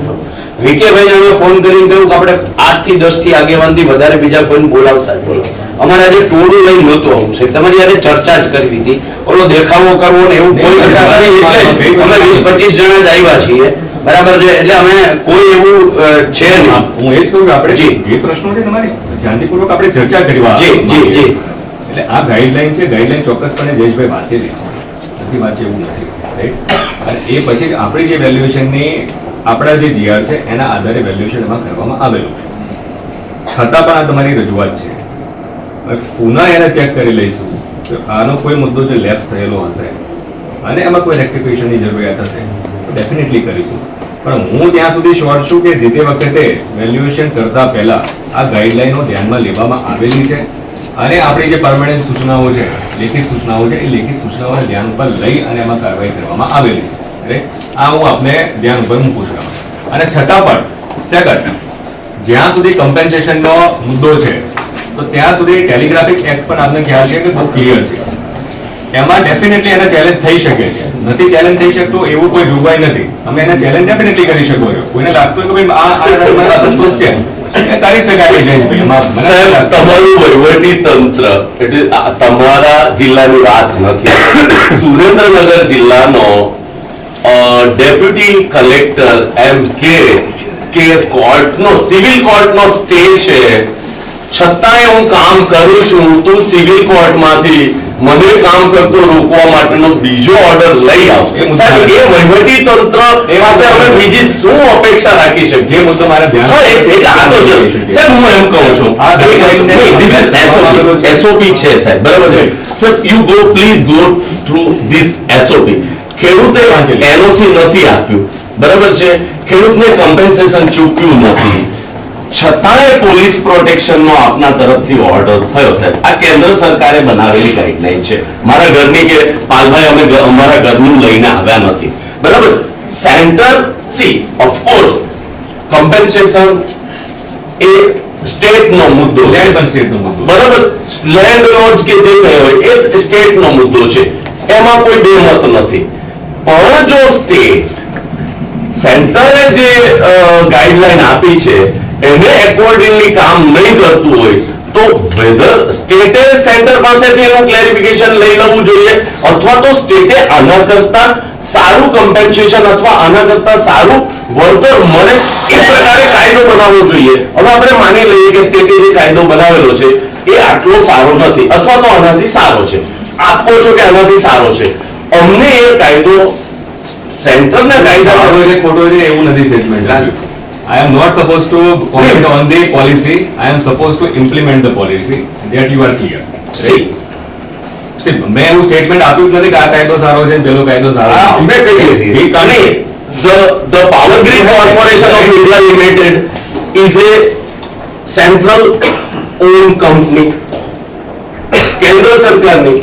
[SPEAKER 3] વિકેભાઈને અમે ફોન કરીને કહ્યું કે આપણે 8 થી 10 થી આગેવાનથી વધારે બીજા કોઈને બોલાવતા જ નહીં. અમારે આજે ટોળું લઈને નહોતું આવું સાહેબ, તમારી યારે ચર્ચા જ કરી દીધી. ઓલો દેખાવો કરવો ને એવું કોઈ એટલે અમે 20-25 જણા જ આવ્યા છીએ, બરાબર છે. એટલે અમે કોઈ એવું છે નહીં.
[SPEAKER 4] હું એ જ કહું કે આપણે જે પ્રશ્નો છે તમારી ધ્યાનપૂર્વક આપણે ચર્ચા કરી.
[SPEAKER 3] જી જી જી.
[SPEAKER 4] એટલે આ ગાઈડલાઈન છે, ગાઈડલાઈન ચોક્કસપણે જયેશભાઈ વાંચેલી છે. સીધી વાત છે એવું નથી, રાઈટ? અને એ પછી આપણી જે વેલ્યુએશનની આપણા જે જીઆર છે એના આધારે વેલ્યુએશન એમાં કરવામાં આવેલું છે. છતાં પણ આ તમારી રજૂઆત છે. પુનઃ એને ચેક કરી લઈશું કે આનો કોઈ મુદ્દો જો લેપ્સ થયેલો હશે અને એમાં કોઈ રેક્ટિફિકેશનની જરૂરિયાત હશે તો ડેફિનેટલી કરીશું. પણ હું ત્યાં સુધી શ્યોર છું કે જે તે વખતે વેલ્યુએશન કરતા પહેલા આ ગાઈડલાઈનો ધ્યાનમાં લેવામાં આવેલી છે અને આપણી જે પરમેનન્ટ સૂચનાઓ છે, લેખિત સૂચનાઓ છે, એ લેખિત સૂચનાઓને ધ્યાન ઉપર લઈ અને એમાં કાર્યવાહી કરવામાં આવેલી છે. આ હું આપને ધ્યાન ઉપર મૂકું છું. અને છતાં પણ સેકન્ડ, જ્યાં સુધી કમ્પેન્સેશનનો મુદ્દો છે તો ત્યાં સુધી ટેલિગ્રાફિક એક્ટ પણ આપને ખ્યાલ છે કે બહુ ક્લિયર છે. એમાં ડેફિનેટલી એને ચેલેન્જ થઈ શકે છે. નથી ચેલેન્જ થઈ શકતો એવું કોઈ જોગવાઈ નથી. તમે એને ચેલેન્જ ડેફિનેટલી કરી શકો છો. કોઈને લાગતું હોય કે ભાઈ આ સંતોષ છે એ કરી શકાય છે.
[SPEAKER 2] સાહેબ, તમારું વહીવટી તંત્ર એટલે તમારા જિલ્લાની વાત નથી. સુરેન્દ્રનગર જિલ્લાનો ડેપ્યુટી કલેક્ટર એમ કે કોર્ટનો, સિવિલ કોર્ટનો સ્ટે છે, છતાંય હું કામ કરું છું તો સિવિલ કોર્ટમાંથી મને કામ કરતો રોકવા માટેનો બીજો ઓર્ડર લઈ આવો. સાહેબ, એ વહીવટી તંત્ર પાસે અમે બીજી શું અપેક્ષા રાખી શકીએ?
[SPEAKER 4] જે મુદ્દો મારે ધ્યાન
[SPEAKER 2] સાહેબ, હું એમ કહું છું SOP છે સાહેબ, બરાબર છે sir? You go, please go through this SOP. ખેડૂતે NOC નથી આપ્યું, બરાબર છે? ખેડૂતને કમ્પેન્સેશન ચૂક્યું નથી, છતાંય પોલીસ પ્રોટેક્શનનો આપના તરફથી ઓર્ડર થયો સાહેબ. આ કેન્દ્ર સરકારે બનાવેલી ગાઈડલાઈન છે. મારા ઘરની કે પાલભાઈ અમે અમારા ઘરનું લઈને આવ્યા નથી, બરાબર? સેન્ટર સી ઓફકોર્સ કમ્પેન્સેશન એ સ્ટેટનો મુદ્દો,
[SPEAKER 4] લેન્ડ પણ સ્ટેટનો મુદ્દો,
[SPEAKER 2] બરાબર? લેન્ડ લોજ કે જે કહેવાય એ સ્ટેટનો મુદ્દો છે, એમાં કોઈ બેમત નથી. પણ જો સ્ટેટ સેન્ટરે જે ગાઈડલાઈન આપી છે એને એકોર્ડિંગલી કામ નહીં કરતું હોય તો વેધર સ્ટેટે સેન્ટર પાસેથી એનું ક્લેરિફિકેશન લઈ લેવું જોઈએ અથવા તો સ્ટેટે આના કરતા સારું કમ્પેન્સેશન અથવા આના કરતા સારું વળતર મળે એ પ્રકારે કાયદો બનાવવો જોઈએ. હવે આપણે માની લઈએ કે સ્ટેટે જે કાયદો બનાવેલો છે એ આટલો સારો નથી અથવા તો આનાથી સારો છે. આપ કહો છો કે આનાથી સારો છે. અમને એ કાયદો સેન્ટરના કાયદા
[SPEAKER 4] સારો છે ખોટો છે એવું નથી statement. I am not supposed to comment on the policy. I am supposed to implement the policy. That you are clear.
[SPEAKER 2] See,
[SPEAKER 4] મેં એવું સ્ટેટમેન્ટ આપ્યું જ નથી કે આ કાયદો સારો છે પેલો કાયદો સારો છે.
[SPEAKER 2] અમે કહીએ છીએ the Power Grid Corporation of India Limited is a central owned company. કેન્દ્ર સરકારની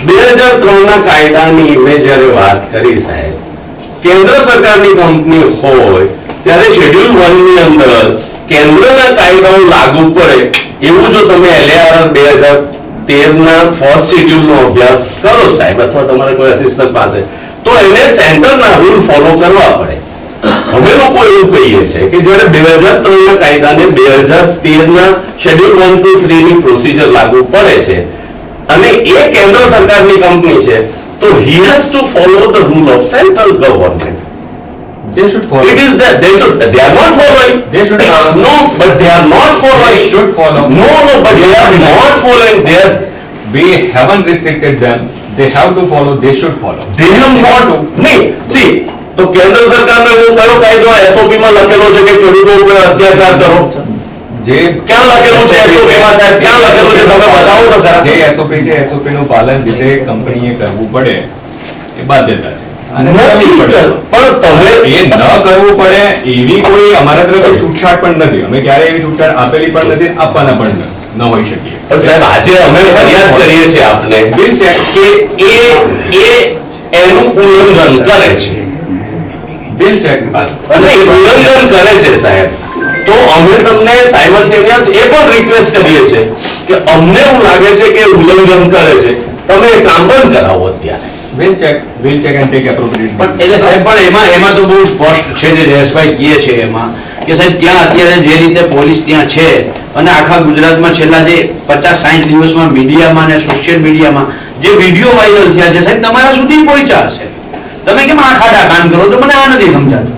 [SPEAKER 2] 2003ના કાયદાની મેં જ્યારે વાત કરી સાહેબ, કેન્દ્ર સરકારની કંપની હોય ત્યારે શેડ્યુલ 1 ની અંદર કેન્દ્રના કાયદાઓ લાગુ પડે એવું જો તમે LAR 2013ના ફર્સ્ટ શેડ્યુલનો અભ્યાસ કરો સાહેબ અથવા તમારે કોઈ અસિસ્ટન્ટ પાસે તો એને સેન્ટરના રૂલ ફોલો કરવા પડે. અમે લોકો એવું કહીએ છીએ કે જ્યારે 2003ના કાયદાને 2013ના શેડ્યુલ 1 to 3 ની પ્રોસિજર લાગુ પડે છે અને એ કેન્દ્ર સરકારની કંપની છે તો he has to follow the rule of central government.
[SPEAKER 4] They should follow.
[SPEAKER 2] It is that they are not following.
[SPEAKER 4] They should follow.
[SPEAKER 2] No, but they are not following.
[SPEAKER 4] They should follow.
[SPEAKER 2] No, but they are not following.
[SPEAKER 4] We haven't restricted them. They have to follow. They should follow.
[SPEAKER 2] They have not. નહીં, see, તો કેન્દ્ર સરકારનો એવો કયો કાયદો SOP માં લખેલો છે કે ખેડૂતો ઉપર અત્યાચાર કરો?
[SPEAKER 4] જે
[SPEAKER 2] ક્યાં લખેલું છે SOP માં સાહેબ? ક્યાં લખેલું છે? તમે બતાવો તો ખરા.
[SPEAKER 4] જે SOP છે SOP નું પાલન જે તે કંપનીએ કરવું પડે એ બાધ્યતા છે. અને
[SPEAKER 2] નથી
[SPEAKER 4] કરવું પડે.
[SPEAKER 2] પણ તમે
[SPEAKER 4] એ ન કરવું પડે એવી કોઈ અમારા તરફ છૂટછાટ પણ નથી. અમે ક્યારે એવી છૂટછાટ આપેલી પણ નથી, આપવાના પણ ન હોઈ શકીએ.
[SPEAKER 2] પણ સાહેબ આજે અમે ફરિયાદ કરીએ છીએ આપને
[SPEAKER 4] બિલ છે
[SPEAKER 2] કે એનું ઉલ્લંઘન કરે છે
[SPEAKER 4] બિલ ચેક
[SPEAKER 2] અને ઉલ્લંઘન કરે છે સાહેબ. તો અમે તમને સાયમલ્ટેનિયસ એ પણ રિક્વેસ્ટ કરીએ છીએ કે અમને એવું લાગે છે કે ઉલ્લંઘન કરે છે, તમે એ કામ બંધ કરાવો અત્યારે.
[SPEAKER 4] Bill check and take appropriate.
[SPEAKER 3] પણ એટલે સાહેબ પણ એમાં તો બહુ સ્પષ્ટ છે જે જયેશભાઈ કહે છે એમાં કે સાહેબ ત્યાં અત્યારે જે રીતે પોલીસ ત્યાં છે અને આખા ગુજરાતમાં છેલ્લા જે 50-60 દિવસમાં મીડિયામાં અને સોશિયલ મીડિયામાં જે વિડીયો વાયરલ થયા છે સાહેબ તમારા સુધી પહોંચ્યા હશે. તમે કેમ આ ખાડા કાન કરો તો મને આ નથી સમજાતું.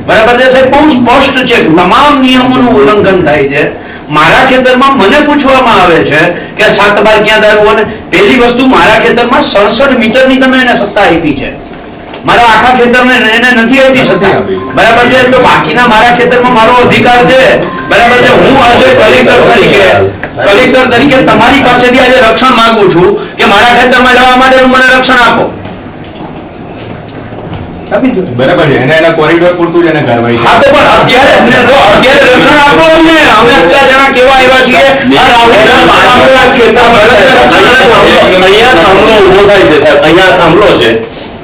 [SPEAKER 3] બરાબર છે સાહેબ, બહુ સ્પષ્ટ છે, તમામ નિયમોનું ઉલ્લંઘન થાય છે મારા ખેતરમાં મને પૂછવામાં આવે છે કે 7 બાર ક્યાં દારૂ, અને પહેલી વસ્તુ મારા ખેતરમાં 67 મીટરની તમે એને સત્તા આપી છે, મારા આખા ખેતરને એને નથી આપી સત્તા, બરાબર છે? તો બાકીના મારા ખેતરમાં મારો અધિકાર છે, બરાબર છે? હું આજે કલેક્ટર તરીકે તમારી પાસેથી આજે રક્ષણ માંગુ છું કે મારા ખેતરમાં રહેવા માટેનું મને રક્ષણ આપો.
[SPEAKER 4] બરાબર છે, એના કોરિડોર પૂરતું જ એને કાર્યવાહી
[SPEAKER 3] હા તો પણ અત્યારે રક્ષણ આપો અમને. અમે અત્યારે જણા કેવા આવ્યા છીએ,
[SPEAKER 2] અહીંયા થાંભલો ઉભો થાય છે સાહેબ, અહીંયા થાંભલો છે,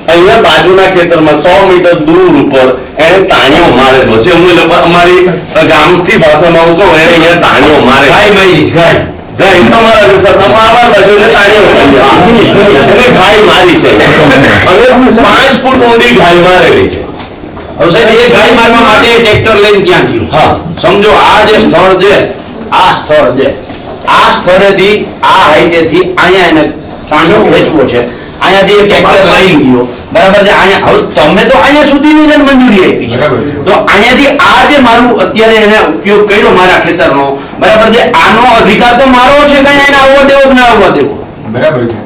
[SPEAKER 2] અહીંયા બાજુના ખેતરમાં 100 મીટર દૂર ઉપર એને તાણીઓ મારેલો છે. હું અમારી ગામથી ભાષામાં હું કહું, એને અહીંયા તાણીઓ મારે ગાય તમારા અમારા બાજુ તાણીઓ એને ગાય મારી છે, અને 5 ફૂટ ઊંડી ગાય મારેલી છે.
[SPEAKER 3] હવે સાહેબ એ ગાય મારવા માટે ટ્રેક્ટર લઈને ત્યાં ગયું.
[SPEAKER 2] હા,
[SPEAKER 3] સમજો આ જે સ્થળ છે, આ સ્થળેથી આ હાઈટેથી અહીંયા એને તાણ્યો ખેંચવો છે, અહીંયાથી એ ટ્રેક્ટર લઈ ગયો, બરાબર છે? અહીંયા હવે તમે તો અહીંયા સુધીની જ મંજૂરી આપી છે, તો અહીંયાથી આ જે મારું અત્યારે એને ઉપયોગ કર્યો મારા ખેતરનો, બરાબર છે? આનો અધિકાર તો મારો છે, કઈ એને આવવા દેવો કે ના આવવા દેવો,
[SPEAKER 4] બરાબર છે.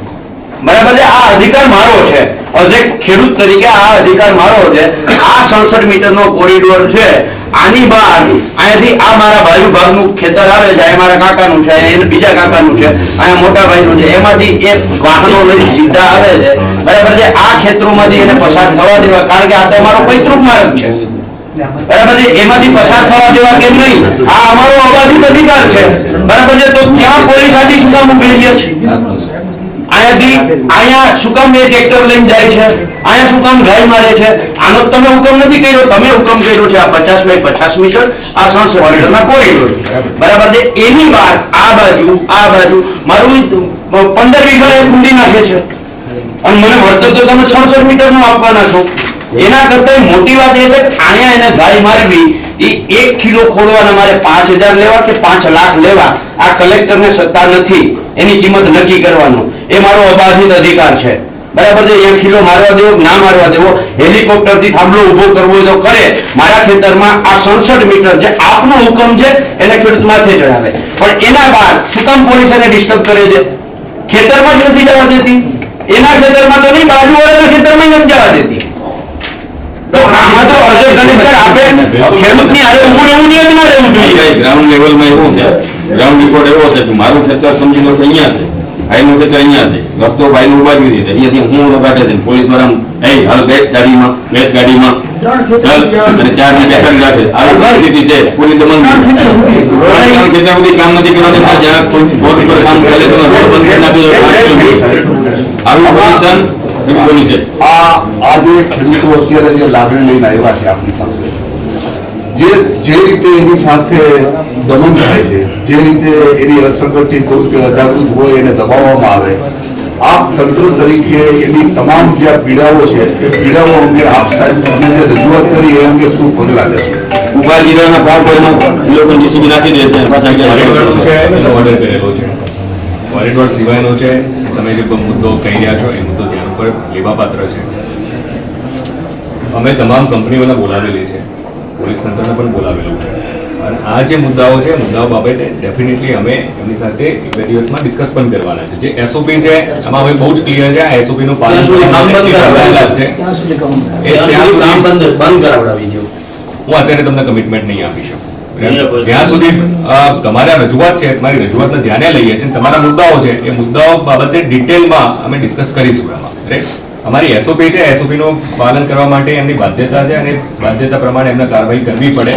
[SPEAKER 3] બરાબર છે? આ અધિકાર મારો છે, એઝ એ ખેડૂત તરીકે આ અધિકાર મારો છે. આ 67 મીટરનો કોરિડોર છે, આની બહાર અહીંયાથી આ મારા બાજુ ભાગનું ખેતર આવે છે, આ મારા કાકાનું છે, એને બીજા કાકાનું છે, અહીંયા મોટા ભાઈનું છે, એમાંથી એક વાહનો લઈ સીધા આવે છે, બરાબર છે? આ ખેતરોમાંથી એને પસાર થવા દેવા, કારણ કે આ તો અમારો પૈતૃક માર્ગ છે, બરાબર છે? એમાંથી પસાર થવા દેવા કે નહીં, આ અમારો અબાધિત અધિકાર છે, બરાબર છે? તો ત્યાં પોલીસ આથી શું કામ ઉભી છે? અહીંયા શું કામ એ ટ્રેક્ટર લઈને જાય છે, અહીંયા શું કામ ગાય મારે છે? આનો તમે હુકમ નથી કર્યો, તમે હુકમ કર્યો છે આ 50 બાય 50 મીટર આ 67 મીટરના કોરિડોર, બરાબર છે? એની બહાર આ બાજુ મારું 15 વીઘા એ ખૂંદી નાખે છે, અને મને વળતર તો તમે 67 મીટરનું આપવાના છો. એના કરતા મોટી વાત એ છે કે અહીંયા એને ગાય મારવી, એ 1 કિલો ખોડવાના મારે 5000 લેવા કે 5 લાખ લેવા, આ કલેક્ટરને સત્તા નથી એની કિંમત નક્કી કરવાનો, એ મારો અબાધિત અધિકાર છે, બરાબર છે? 1 કિલો મારવા દેવો ના મારવા દેવો, હેલિકોપ્ટરથી થાંભલો ઉભો કરવો હોય તો કરે. મારા ખેતરમાં આ 67 મીટર જે આપનો હુકમ છે એને ખેડૂત માથે ચડાવે, પણ એના બાદ શું કામ પોલીસ એને ડિસ્ટર્બ કરે છે? ખેતરમાં જ નથી જવા દેતી, એના ખેતરમાં તો નહીં, બાજુવાળાના ખેતરમાં જ નથી જવા દેતી. તો આમાં તો અજય કલેક્ટર આપે ખેડૂતની હારે ઊભું રહેવું જોઈએ કે ના રહેવું જોઈએ?
[SPEAKER 7] ગ્રાઉન્ડ લેવલમાં એવું છે, ગ્રાઉન્ડ રિપોર્ટ એવો છે કે મારું ખેતર સમજી લો કે અહીંયા છે, ભાઈનું ખેતર અહીંયા છે, રસ્તો ભાઈનું ઉભા કરી દીધો, અહીંયાથી હું લગાડે છે, પોલીસ વાળા હાલ બેસ ગાડીમાં ચાલ અને 4 ને બેસાડી રાખે. આવી પરિસ્થિતિ છે, પૂરી દમન ખેતર બધી કામ નથી કરવાનું, જ્યાં રોડ ઉપર કામ કરે છે રોડ બંધ કરી નાખ્યો, આવી પોઝિશન એવી છે.
[SPEAKER 8] આ જે ખેડૂતો અત્યારે જે લાગણી લઈને આવ્યા છે આપણી પાસે, જે રીતે એની સાથે દમન થાય છે, જે રીતે એની અસંગઠિત હોય કે અજાગૃત હોય એને દબાવવામાં આવે, આપ તંત્ર તરીકે એની તમામ જે પીડાઓ છે એ પીડાઓ અંગે આપ સાહેબ જે રજૂઆત કરી એ અંગે શું પગલાં લેશે?
[SPEAKER 7] ઉભા જિલ્લાના ભાગ લોકો જીસીબી નાખી દે છે, પાછા
[SPEAKER 4] ઓર્ડર કરેલો છે, કોરિડોર સિવાયનો છે. તમે જે મુદ્દો કહી રહ્યા છો એ મુદ્દો ધ્યાન ઉપર લેવા પાત્ર છે. અમે તમામ કંપનીઓને બોલાવેલી છે, પોલીસ તંત્રને પણ બોલાવેલું છે, અને આ જે મુદ્દાઓ છે મુદ્દાઓ બાબતે ડેફિનેટલી અમે એમની સાથે 2 દિવસમાં ડિસ્કસ પણ કરવાના છે. જે એસઓપી છે એમાં હવે બહુ જ ક્લિયર છે, આ એસઓપી નું પાલન
[SPEAKER 3] બંધ કરાવડાવી દો.
[SPEAKER 4] હું અત્યારે તમને કમિટમેન્ટ નહીં આપી શકું. ત્યાં સુધી તમારા રજૂઆત છે, તમારી રજૂઆતને ધ્યાને લઈએ છીએ, તમારા મુદ્દાઓ છે એ મુદ્દાઓ બાબતે ડિટેલમાં અમે ડિસ્કસ કરીશું એમાં. અમારી એસઓપી છે, એસઓપી નું પાલન કરવા માટે એમની બાધ્યતા છે, અને બાધ્યતા પ્રમાણે એમને કાર્યવાહી કરવી પડે,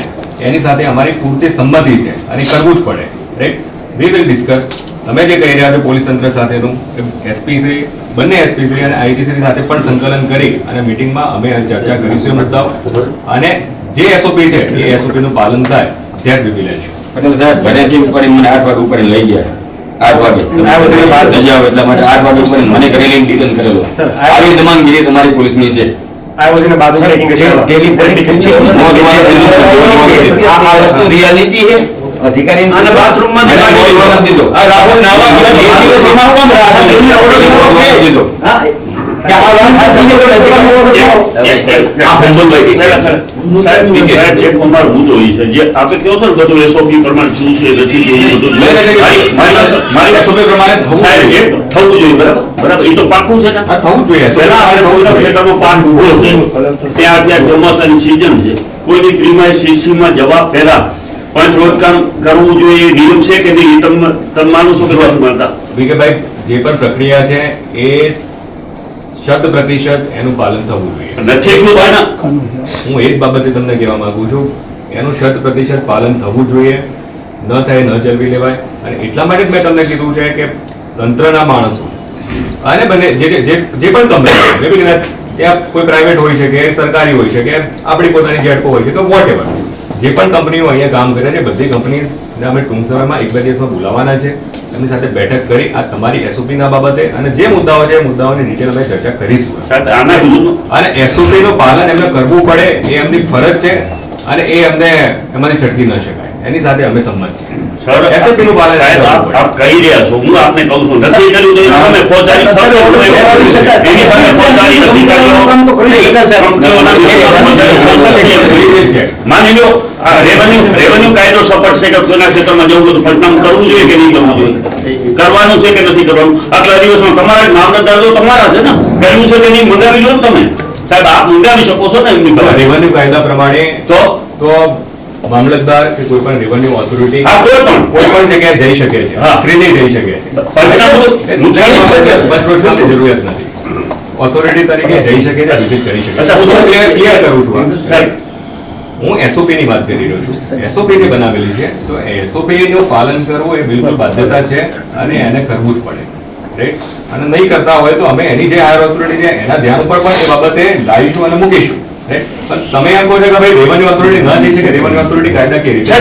[SPEAKER 4] એની સાથે અમારી પૂરતી સંમતિ છે અને કરવું જ પડે. Right, we will discuss. તમે જે કહી રહ્યા છો પોલીસ તંત્ર સાથેનું, એસપી શ્રી, બંને એસપી શ્રી અને આઈજી શ્રી સાથે પણ સંકલન કરી અને મીટિંગમાં અમે ચર્ચા કરીશું એ મુદ્દાઓ, અને જે એસઓપી છે એ એસઓપી નું પાલન થાય ત્યાં જ વિલ લેશું.
[SPEAKER 7] પટેલ સાહેબ ઘરેથી ઉપર મને 8 વાગે ઉપર લઈ ગયા, 8 વાગે રજા એટલા માટે 8 વાગે ઉપર મને ઘરે લઈને ડિટેન કરેલો. આવી દમનગીરી તમારી પોલીસની છે.
[SPEAKER 3] આ વસ્તુ રિયાલિટી છે. અધિકારી અને બાથરૂમમાં દીધો. આ રાહુલ નાવા દીધો.
[SPEAKER 6] કે આ વાત
[SPEAKER 1] સાહેબ, એક અમારો મુદ્દો એ છે જે આપણે કહો છો ને બધું એસઓપી પ્રમાણે શું છે નથી જોયું બધું મારી
[SPEAKER 4] SOP પ્રમાણે થવું
[SPEAKER 1] સાહેબ,
[SPEAKER 4] જોઈએ.
[SPEAKER 1] એક થવું જોઈએ બરાબર એ તો પાકું છે ને
[SPEAKER 4] આ થવું જ જોઈએ.
[SPEAKER 1] પહેલા આપણે ભોગરા ખેતરનો પાક ઉભો છે ત્યાં ચોમાસાની સિઝન છે કોઈની પ્રીમાઇસીમાં જવા પહેલા પંચ રોજકામ કરવું જોઈએ નિયમ છે કે નહીં એ તમે માનો છો કે નથી માનતા?
[SPEAKER 4] વિકેભાઈ, જે પણ પ્રક્રિયા છે એ 100% એનું પાલન થવું જોઈએ.
[SPEAKER 1] નથી એટલું થાય ને
[SPEAKER 4] હું એ જ બાબતે તમને કહેવા માંગુ છું, એનું 100% પાલન થવું જોઈએ. ન થાય ન ચલવી લેવાય. અને એટલા માટે જ મેં તમને કીધું છે કે તંત્રના માણસો અને બંને જે પણ કંપની ત્યાં કોઈ પ્રાઇવેટ હોઈ શકે, સરકારી હોઈ શકે, આપણી પોતાની જેટકો હોય છે કે વોટ એવર, જે પણ કંપનીઓ અહીંયા કામ કરે છે બધી કંપનીને અમે ટૂંક સમયમાં 1-2 દિવસમાં બોલાવવાના છે. એમની સાથે બેઠક કરી આ તમારી એસઓપી ના બાબતે અને જે મુદ્દાઓ છે એ મુદ્દાઓની ડિટેલ અમે ચર્ચા કરીશું.
[SPEAKER 1] સાહેબ, આના વિરુદ્ધમાં
[SPEAKER 4] અને એસઓપી નું પાલન એમને કરવું પડે એ એમની ફરજ છે અને એ અમને એમાંથી છટકી ન શકાય. એની સાથે અમે સંમત છીએ. SOP નું પાલન
[SPEAKER 1] સાહેબ, આપ કહી રહ્યા છો, હું આપને કહું છું નથી કર્યું તો એના સામે ફોજદારી એની સામે ફોજદારી અધિકારીઓ માની લો રેવન્યુ કાયદો સપોર્ટ છે કે કોઈના ક્ષેત્રમાં જવું બધું પંચનામું કરવું જોઈએ કે નહીં કરવું જોઈએ, કરવાનું છે કે નથી કરવાનું? આટલા દિવસમાં તમારા મામલતદાર તો તમારા છે ને, કર્યું છે કે નહીં મંગાવી લો ને તમે. સાહેબ, આપ મંગાવી શકો છો ને એમની
[SPEAKER 4] રેવન્યુ કાયદા પ્રમાણે તો મામલતદાર કે કોઈ પણ રેવન્યુ ઓથોરિટી કોઈ પણ જગ્યાએ જઈ શકે છે, ફ્રીલી જઈ શકે છે. પંચરોજની જરૂરિયાત નથી. ઓથોરિટી તરીકે જઈ શકે છે, વિઝિટ કરી શકે છે. ક્લિયર કરું છું. હું એસઓપી ની વાત કરી રહ્યો છું. એસઓપી ની બનાવેલી છે તો એસઓપી નું પાલન કરવું એ બિલકુલ બાધ્યતા છે અને એને કરવું જ પડે, રાઈટ? અને નહીં કરતા હોય તો અમે એની જે હાયર ઓથોરિટી છે એના ધ્યાન ઉપર પણ એ બાબતે લાવીશું અને મૂકીશું. પણ તમે એમ કહો છો કે ભાઈ રેવન્યુ ઓથોરિટી ન જઈ શકે, રેવન્યુ ઓથોરિટી કાયદા કેવી રીતે?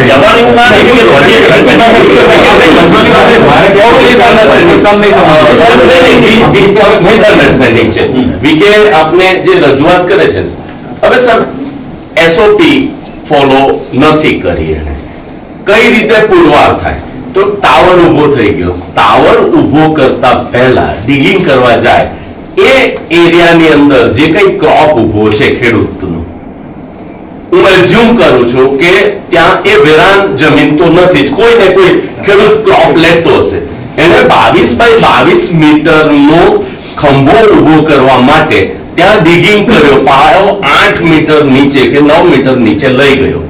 [SPEAKER 2] આપને જે રજૂઆત કરે છે હવે સર એસઓપી ફોલો નથી કરી એને કઈ રીતે પુરવાર થાય તો ટાવર ઉભો થઈ ગયો. ટાવર ઉભો કરતા પહેલા ડિગિંગ કરવા જાય એ એરિયાની અંદર જે કઈ ક્રોપ ઉભો છે ખેડૂતનો, હું એઝ્યુમ કરું છું કે ત્યાં એ વેરાન જમીન તો નથી જ, કોઈ ને કોઈ ખેડૂત ક્રોપ લેતો હશે. એને 22 બાય 22 મીટરનો ખંભો ઉભો કરવા માટે ત્યાં ડિગિંગ કર્યો, પાયો 8 મીટર નીચે કે 9 મીટર નીચે લઈ ગયો.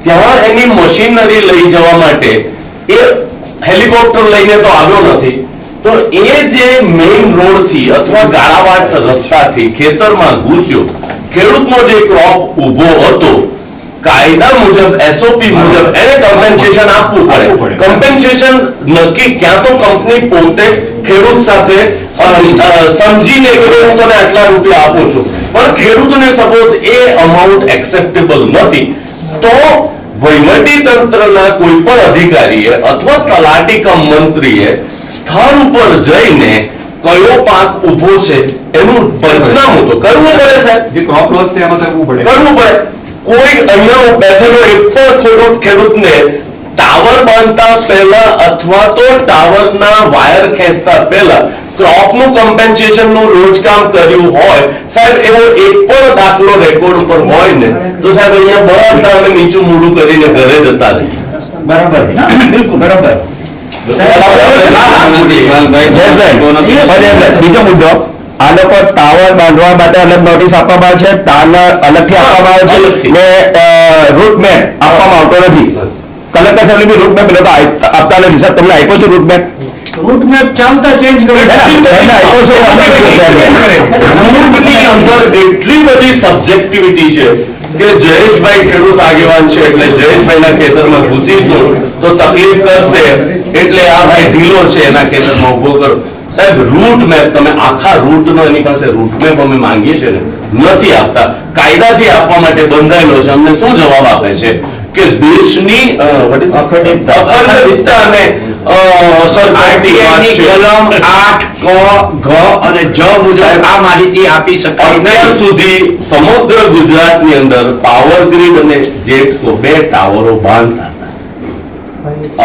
[SPEAKER 2] ત્યાં એની મશીનરી લઈ જવા માટે એ હેલિકોપ્ટર લઈને તો આવ્યો નથી. તો એ જે મેઇન રોડ થી અથવા ગાળાવાટ રસ્તાથી ખેતરમાં ઘૂસ્યો, ખેડૂતનો જે ક્રોપ ઉભો હતો કાયદા મુજબ એસઓપી મુજબ એને કમ્પેન્સેશન આપવું પડે. કમ્પેન્સેશન નક્કી ક્યાં તો કંપની પોતે ખેડૂત સાથે સમજીને કે હું તમે આટલા રૂપિયા આપું છું, પણ ખેડૂતને સપોઝ એ અમાઉન્ટ એક્સેપ્ટેબલ નથી તો વહીવટી તંત્રના કોઈ પણ અધિકારીએ અથવા તલાટી કમ મંત્રીએ સ્થળ ઉપર જઈને કયો પાક ઉભો છે એનું પંચનામું તો કરવું પડે સાહેબ.
[SPEAKER 4] જે ક્રોપ લોસ છે એમાં કરવું પડે.
[SPEAKER 2] કોઈ અહીંયા બેઠેલો એક પણ ખેડૂતને ટાવર બાંધતા પહેલા અથવા તો ટાવરના વાયર ખેંચતા પહેલા ક્રોપનું કમ્પેન્સેશન નું રોજકામ કર્યું હોય સાહેબ, એવો એક પણ દાખલો રેકોર્ડ ઉપર હોય ને તો સાહેબ અહીંયા બધા અમે નીચું મૂડું કરીને ઘરે જતા રહીએ.
[SPEAKER 3] બરાબર, બિલકુલ બરાબર.
[SPEAKER 6] બીજો મુદ્દો, આ લોકો ટાવર બાંધવા માટે અલગ નોટિસ આપવામાં આવે છે, ટાવર અલગથી આપવામાં આવે છે ને રૂટ મેપ આપવામાં આવતો નથી. કલેક્ટર સાહેબ બી રૂટ મેપ લોકો આપતા નથી. સર તમને આપ્યો છે રૂટ મેપ?
[SPEAKER 5] રૂટ મેપ ચાલતા ચેન્જ કરે
[SPEAKER 2] એટલી બધી સબ્જેક્ટિવિટી છે કે જયેશભાઈ ખેડૂત આગેવાન છે એટલે જયેશભાઈના ખેતરમાં ઘૂસીશું તો તકલીફ કરશે એટલે આ ભાઈ ઢીલો છે એના ખેતરમાં ઉભો કરો. સાહેબ, રૂટ મેપ તમે આખા રૂટનો એની પાસે રૂટ મેપ અમે માંગીએ છીએ ને નથી આપતા. કાયદાથી આપવા માટે બંધાયેલો છે. અમને શું જવાબ આપે છે કે દેશની અખંડિતતા અને
[SPEAKER 3] આરટીઆઈની કલમ 8 ક ઘ અને જ મુજબ આ માહિતી આપી શકાય.
[SPEAKER 2] અત્યાર સુધી સમગ્ર ગુજરાતની અંદર પાવર ગ્રીડ અને જેટકો 2 ટાવરો બાંધતા હતા.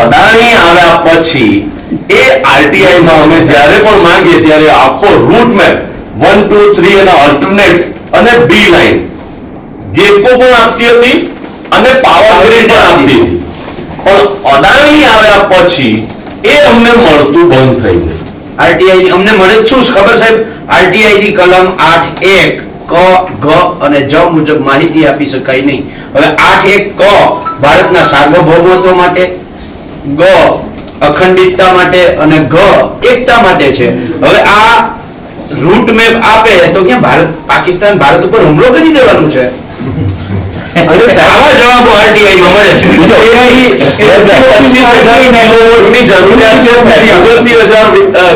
[SPEAKER 2] અદાણી આવ્યા પછી એ આરટીઆઈ માં અમે જ્યારે પણ માંગીએ ત્યારે આખો રૂટ મેપ 1, 2, 3 અને ઓલ્ટરનેટ્સ અને બી લાઈન ગેકો પણ આપતી હતી અને પાવર ગ્રીડ પણ આપતી હતી. પણ અદાણી આવ્યા પછી એ અમને મળતું બંધ થઈ ગયું.
[SPEAKER 3] આરટીઆઈ અમને મળે જ શું ખબર સાહેબ? આરટીઆઈ ની કલમ 8(1) ક, ઘ અને જ મુજબ માહિતી આપી શકાય નહીં. હવે 8(1) ક ભારતના સાર્વભૌમત્વ માટે, ગ અખંડિતતા માટે અને ઘ એકતા માટે છે. હવે આ રૂટ મેપ આપે તો ક્યાં ભારત પાકિસ્તાન ભારત ઉપર હુમલો કરી દેવાનું છે? અને સારા જવાબો આરટીઆઈ માં મળે છે.
[SPEAKER 2] 25,000 મેગાવોટની જરૂરિયાત છે.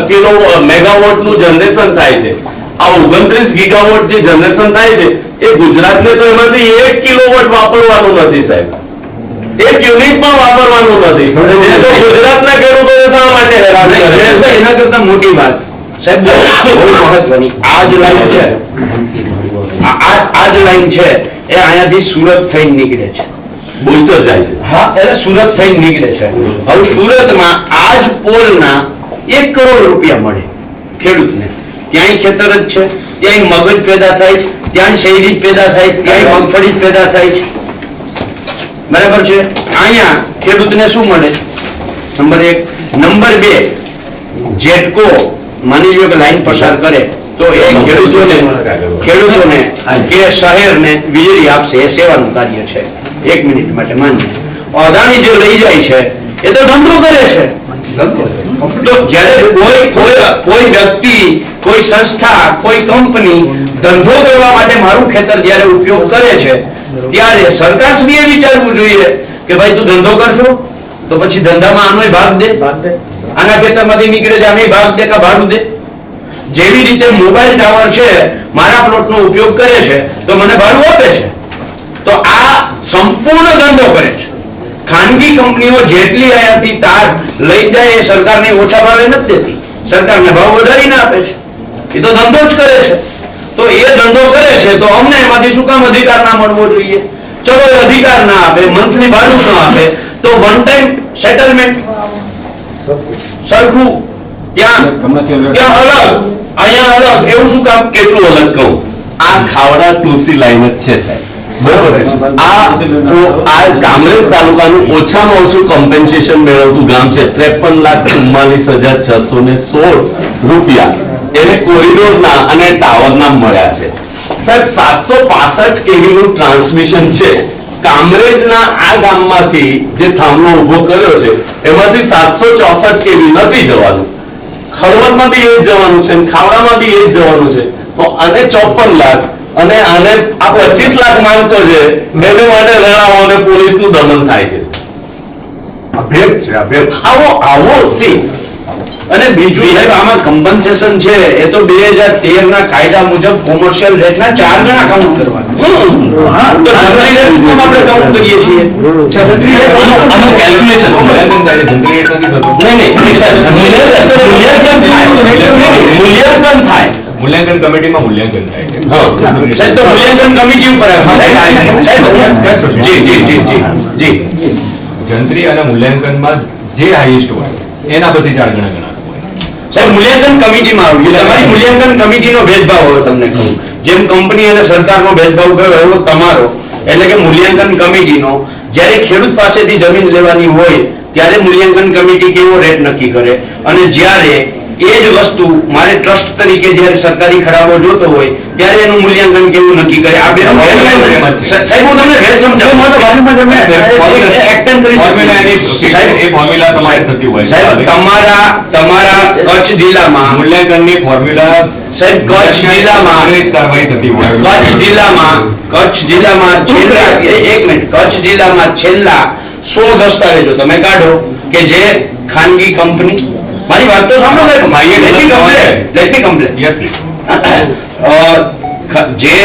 [SPEAKER 2] 29,000 મેગાવોટનું જનરેશન થાય છે. આ 29 ગીગાવોટ જે જનરેશન થાય છે એ ગુજરાતને તો એમાંથી 1 કિલોવોટ વાપરવાનું નથી સાહેબ. 1 યુનિટ પણ વાપરવાનું નથી. એ તો ગુજરાતના ખેડૂતોને શા માટે હેરાન કરે છે?
[SPEAKER 3] એના કરતા મોટી વાત સાહેબ બહુ મહત્વની આ જ લાઈન છે. આ જ લાઈન છે એ અહીંયાથી સુરત થઈને નીકળે છે.
[SPEAKER 2] બોઈસર જાય છે.
[SPEAKER 3] હા, એટલે સુરત થઈને નીકળે છે. હવે સુરતમાં આ જ પોલના 1 કરોડ રૂપિયા મળે ખેડૂતને. ત્યાંય ખેતર જ છે, ત્યાંય મગજ પેદા થાય છે, ત્યાં શેરડી જ પેદા થાય, ત્યાં મગફળી જ પેદા થાય છે. બરાબર છે? અહીંયા ખેડૂતને શું મળે? નંબર 1. નંબર 2, જેટકો માની લો કે લાઈન પસાર કરે તો એ ખેડૂતોને કે શહેરને વીજળી આપશે. એ સેવાનું કાર્ય છે. 1 મિનિટ માટે માન્ય. અદાણી જે લઈ જાય છે એ તો ધંધો કરે છે. તો જ્યારે કોઈ વ્યક્તિ, કોઈ સંસ્થા, કોઈ કંપની ધંધો કરવા માટે મારું ખેતર જ્યારે ઉપયોગ કરે છે ત્યારે સરકારશ્રીએ વિચારવું જોઈએ કે ભાઈ તું ધંધો કરશો તો પછી ધંધામાં આનોય ભાગ દે. આના ખેતરમાંથી નીકળે છે આને ભાગ દે કે ભાડું દે. જેવી રીતે મોબાઈલ ટાવર છે મારા પ્લોટનો ઉપયોગ કરે છે તો મને ભાડું આપે છે. તો આ સંપૂર્ણ ધંધો કરે છે. ખાનગી કંપનીઓ જેટલી અહીંયાથી તાર લઈ જાય એ સરકારને ઓછા ભાવે નથી દેતી, સરકારને ભાવ વધારીને આપે છે. એ તો ધંધો જ કરે છે. તો એ ધંધો કરે છે તો અમને એમાંથી શું કામ અધિકાર ના મળવો જોઈએ? ચલો એ અધિકાર ના આપે, મંથલી ભાડું ના આપે તો વન ટાઈમ સેટલમેન્ટ સરખું, ત્યાં અલગ, અહીંયા અલગ, એવું શું કામ?
[SPEAKER 2] કેટલું અલગ કહું? આ ખાવડા ટુસી લાઈન જ છે સાહેબ. બરોબર. આ કામરેજ તાલુકાનું ઓછામાં ઓછું કોમ્પેન્સેશન મેળવતું ગામ છે. 53,44,616 રૂપિયા એને કોરિડોરના અને ટાવરના મળ્યા છે સાહેબ. 765 kV નું ટ્રાન્સમિશન છે. કામરેજના આ ગામમાંથી જે થાંભલો ઉભો કર્યો છે એમાંથી 764 kV નથી જવાનું. ખરવડમાં બી એ જ જવાનું છે, ખાવડામાં બી એ જ જવાનું છે. તો આને 54 લાખ અને આને આ 25 લાખ માંગતો છે. એને માટે રણાઓ અને પોલીસનું દમન થાય છે. આવો સી.
[SPEAKER 3] અને બીજું સાહેબ આમાં કમ્પન્સેશન છે એ તો 2013 ના કાયદા મુજબ કોમર્શિયલ રેટના 4 ગણા કાઉન્ટ કરવાના. તો આપણે કાઉન્ટ કરીએ છીએ.
[SPEAKER 2] આનું કેલ્ક્યુલેશન મૂલ્યાંકન થાય.
[SPEAKER 4] મૂલ્યાંકન કમિટીમાં મૂલ્યાંકન થાય છે.
[SPEAKER 3] સાહેબ તો મૂલ્યાંકન કમિટી ઉપર જી
[SPEAKER 4] જંત્રી અને મૂલ્યાંકનમાં જે હાઈએસ્ટ હોય એના પછી 4 ગણા ગણાતું હોય.
[SPEAKER 3] સાહેબ મૂલ્યાંકન કમિટીમાં આવ્યું. તમારી મૂલ્યાંકન કમિટીનો ભેદભાવ હવે તમને કહું. જેમ કંપની અને સરકારનો ભેદભાવ કયો એવો તમારો, એટલે કે મૂલ્યાંકન કમિટીનો જ્યારે ખેડૂત પાસેથી જમીન લેવાની હોય ત્યારે મૂલ્યાંકન કમિટી કેવો રેટ નક્કી કરે અને જ્યારે એ જ વસ્તુ મારે ટ્રસ્ટ તરીકે જ્યારે સરકારી ખરાબો જોતો હોય ત્યારે એનું મૂલ્યાંકન કેવું નક્કી કરે? આ બે સાહેબ હું તમને ભેદ સમજાવું.
[SPEAKER 4] ફોર્મ્યુલા તમારે થતી હોય
[SPEAKER 3] સાહેબ તમારા કચ્છ જિલ્લામાં
[SPEAKER 4] મૂલ્યાંકનની ફોર્મ્યુલા
[SPEAKER 3] સાહેબ કચ્છ જિલ્લામાં છેલ્લા 1 મિનિટ કચ્છ જિલ્લામાં છેલ્લા 100 દસ્તાવેજો તમે કાઢો કે જે ખાનગી કંપની, મારી વાત તો સાંભળો જે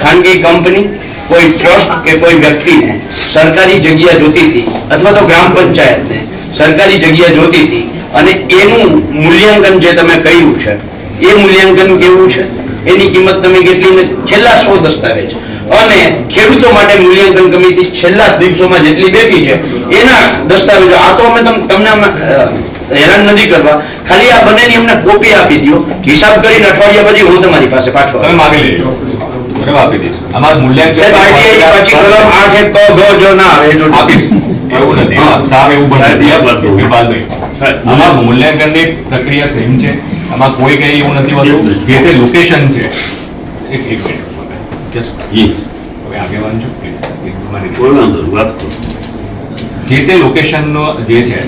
[SPEAKER 3] ખાનગી કંપની કોઈ ટ્રસ્ટ કે કોઈ વ્યક્તિને સરકારી જગ્યા જોતી હતી અથવા તો ગ્રામ પંચાયતને સરકારી જગ્યા જોતી હતી અને એનું મૂલ્યાંકન જે તમે કર્યું છે એ મૂલ્યાંકન કેવું છે, એની કિંમત તમે કેટલી, છેલ્લા 100 દસ્તાવેજ અને ખેડૂતો માટે મૂલ્યાંકન કમિટી છેલ્લા દિવસોમાં જેટલી બેઠી છે એના દસ્તાવેજો. આ તો અમે તમને હેરાન નથી કરવા. ખાલી આ બંનેની અમને કોપી આપી દો, હિસાબ કરીને અઠવાડિયા પછી હું તમારી પાસે પાછો
[SPEAKER 4] તમે માગી લેજો, બરાબર, આપી દઈશું. અમારું મૂલ્યાંકન
[SPEAKER 3] પછી કલમ 8 ક ગ જો ના આવે એટલું
[SPEAKER 4] આપીશું. એવું નથી, સાહેબ એવું બનાવી આમાં મૂલ્યાંકનની પ્રક્રિયા સેમ છે. આમાં કોઈ કઈ એવું નથી હોતું. જે તે લોકેશન છે, એક મિનિટ હવે આગેવાન છો please. જે તે લોકેશનનો જે છે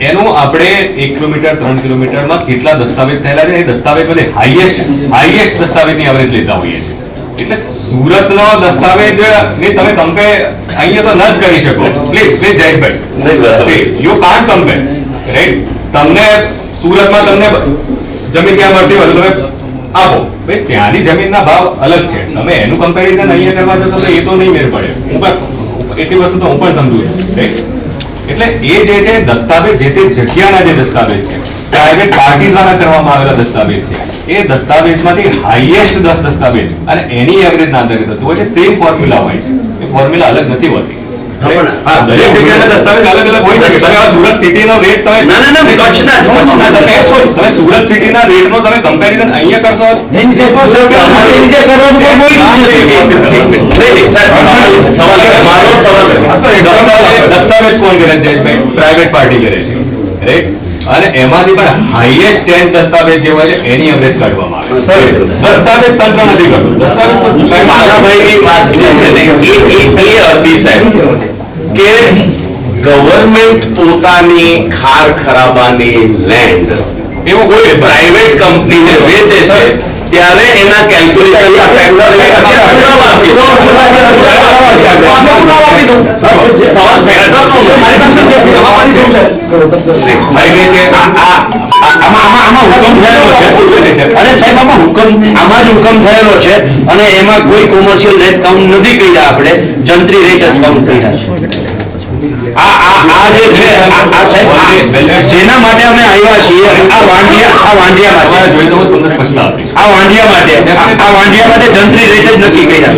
[SPEAKER 4] એનું આપણે 1 કિલોમીટર 3 કિલોમીટરમાં કેટલા દસ્તાવેજ થયેલા છે એ દસ્તાવેજ બધે હાઈએસ્ટ દસ્તાવેજની એવરેજ લેતા હોઈએ છીએ. એટલે સુરતનો દસ્તાવેજ ને તમે કમ્પેર અહીંયા તો ન જ કરી શકો. Please Jayeshbhai, you can't compare, right? તમને સુરતમાં તમને જમીન ક્યાં મળતી હોય તમે આપો, ભાઈ ત્યાંની જમીનના ભાવ અલગ છે. તમે એનું કમ્પેરિઝન અહીંયા કરવા જશો તો એ તો નહીં મેળ પડે. એટલી વસ્તુ તો હું પણ સમજુ છું, રાઈટ? એટલે એ જે છે દસ્તાવેજ, જે તે જગ્યાના જે દસ્તાવેજ છે, પ્રાઇવેટ પાર્ટી દ્વારા કરવામાં આવેલા દસ્તાવેજ છે, એ દસ્તાવેજમાંથી હાઈએસ્ટ 10 દસ્તાવેજ અને એની એવરેજ ના અંતર્ગત થતું હોય છે. સેમ ફોર્મ્યુલા હોય છે, એ ફોર્મ્યુલા અલગ નથી હોતી. દરેક જગ્યાના દસ્તાવેજ અલગ અલગ હોય છે. તમે સુરત સિટીનો રેટ તમે તમે સુરત સિટીના રેટનો તમે કમ્પેરિઝન અહીંયા કરશો દસ્તાવેજ કોણ કરે છે? પ્રાઇવેટ પાર્ટી કરે છે, રાઈટ? અને એમાંથી પણ હાઈએસ્ટ 10 દસ્તાવેજ જે હોય છે એની એવરેજ કાઢવામાં આવે છે. દસ્તાવેજ તંત્ર નથી કરતું. દસ્તાવેજ તો
[SPEAKER 2] મારાભાઈની વાત જે છે ને એ હતી સાહેબ કે ગવર્મેન્ટ પોતાની ખાર ખરાબાની લેન્ડ એવો કોઈ પ્રાઇવેટ કંપનીને વેચે છે ત્યારે એના કેલ્ક્યુલેશન
[SPEAKER 3] હુકમ થયેલો છે અને એમાં કોઈ કોમર્શિયલ રેટ કાઉન્ટ નથી કર્યા, આપણે જંત્રી રેટ જ કાઉન્ટ કર્યા છે. આ જે છે જેના માટે અમે આવ્યા છીએ આ વાંઢિયા માટે જંત્રી રેટ જ નક્કી કર્યા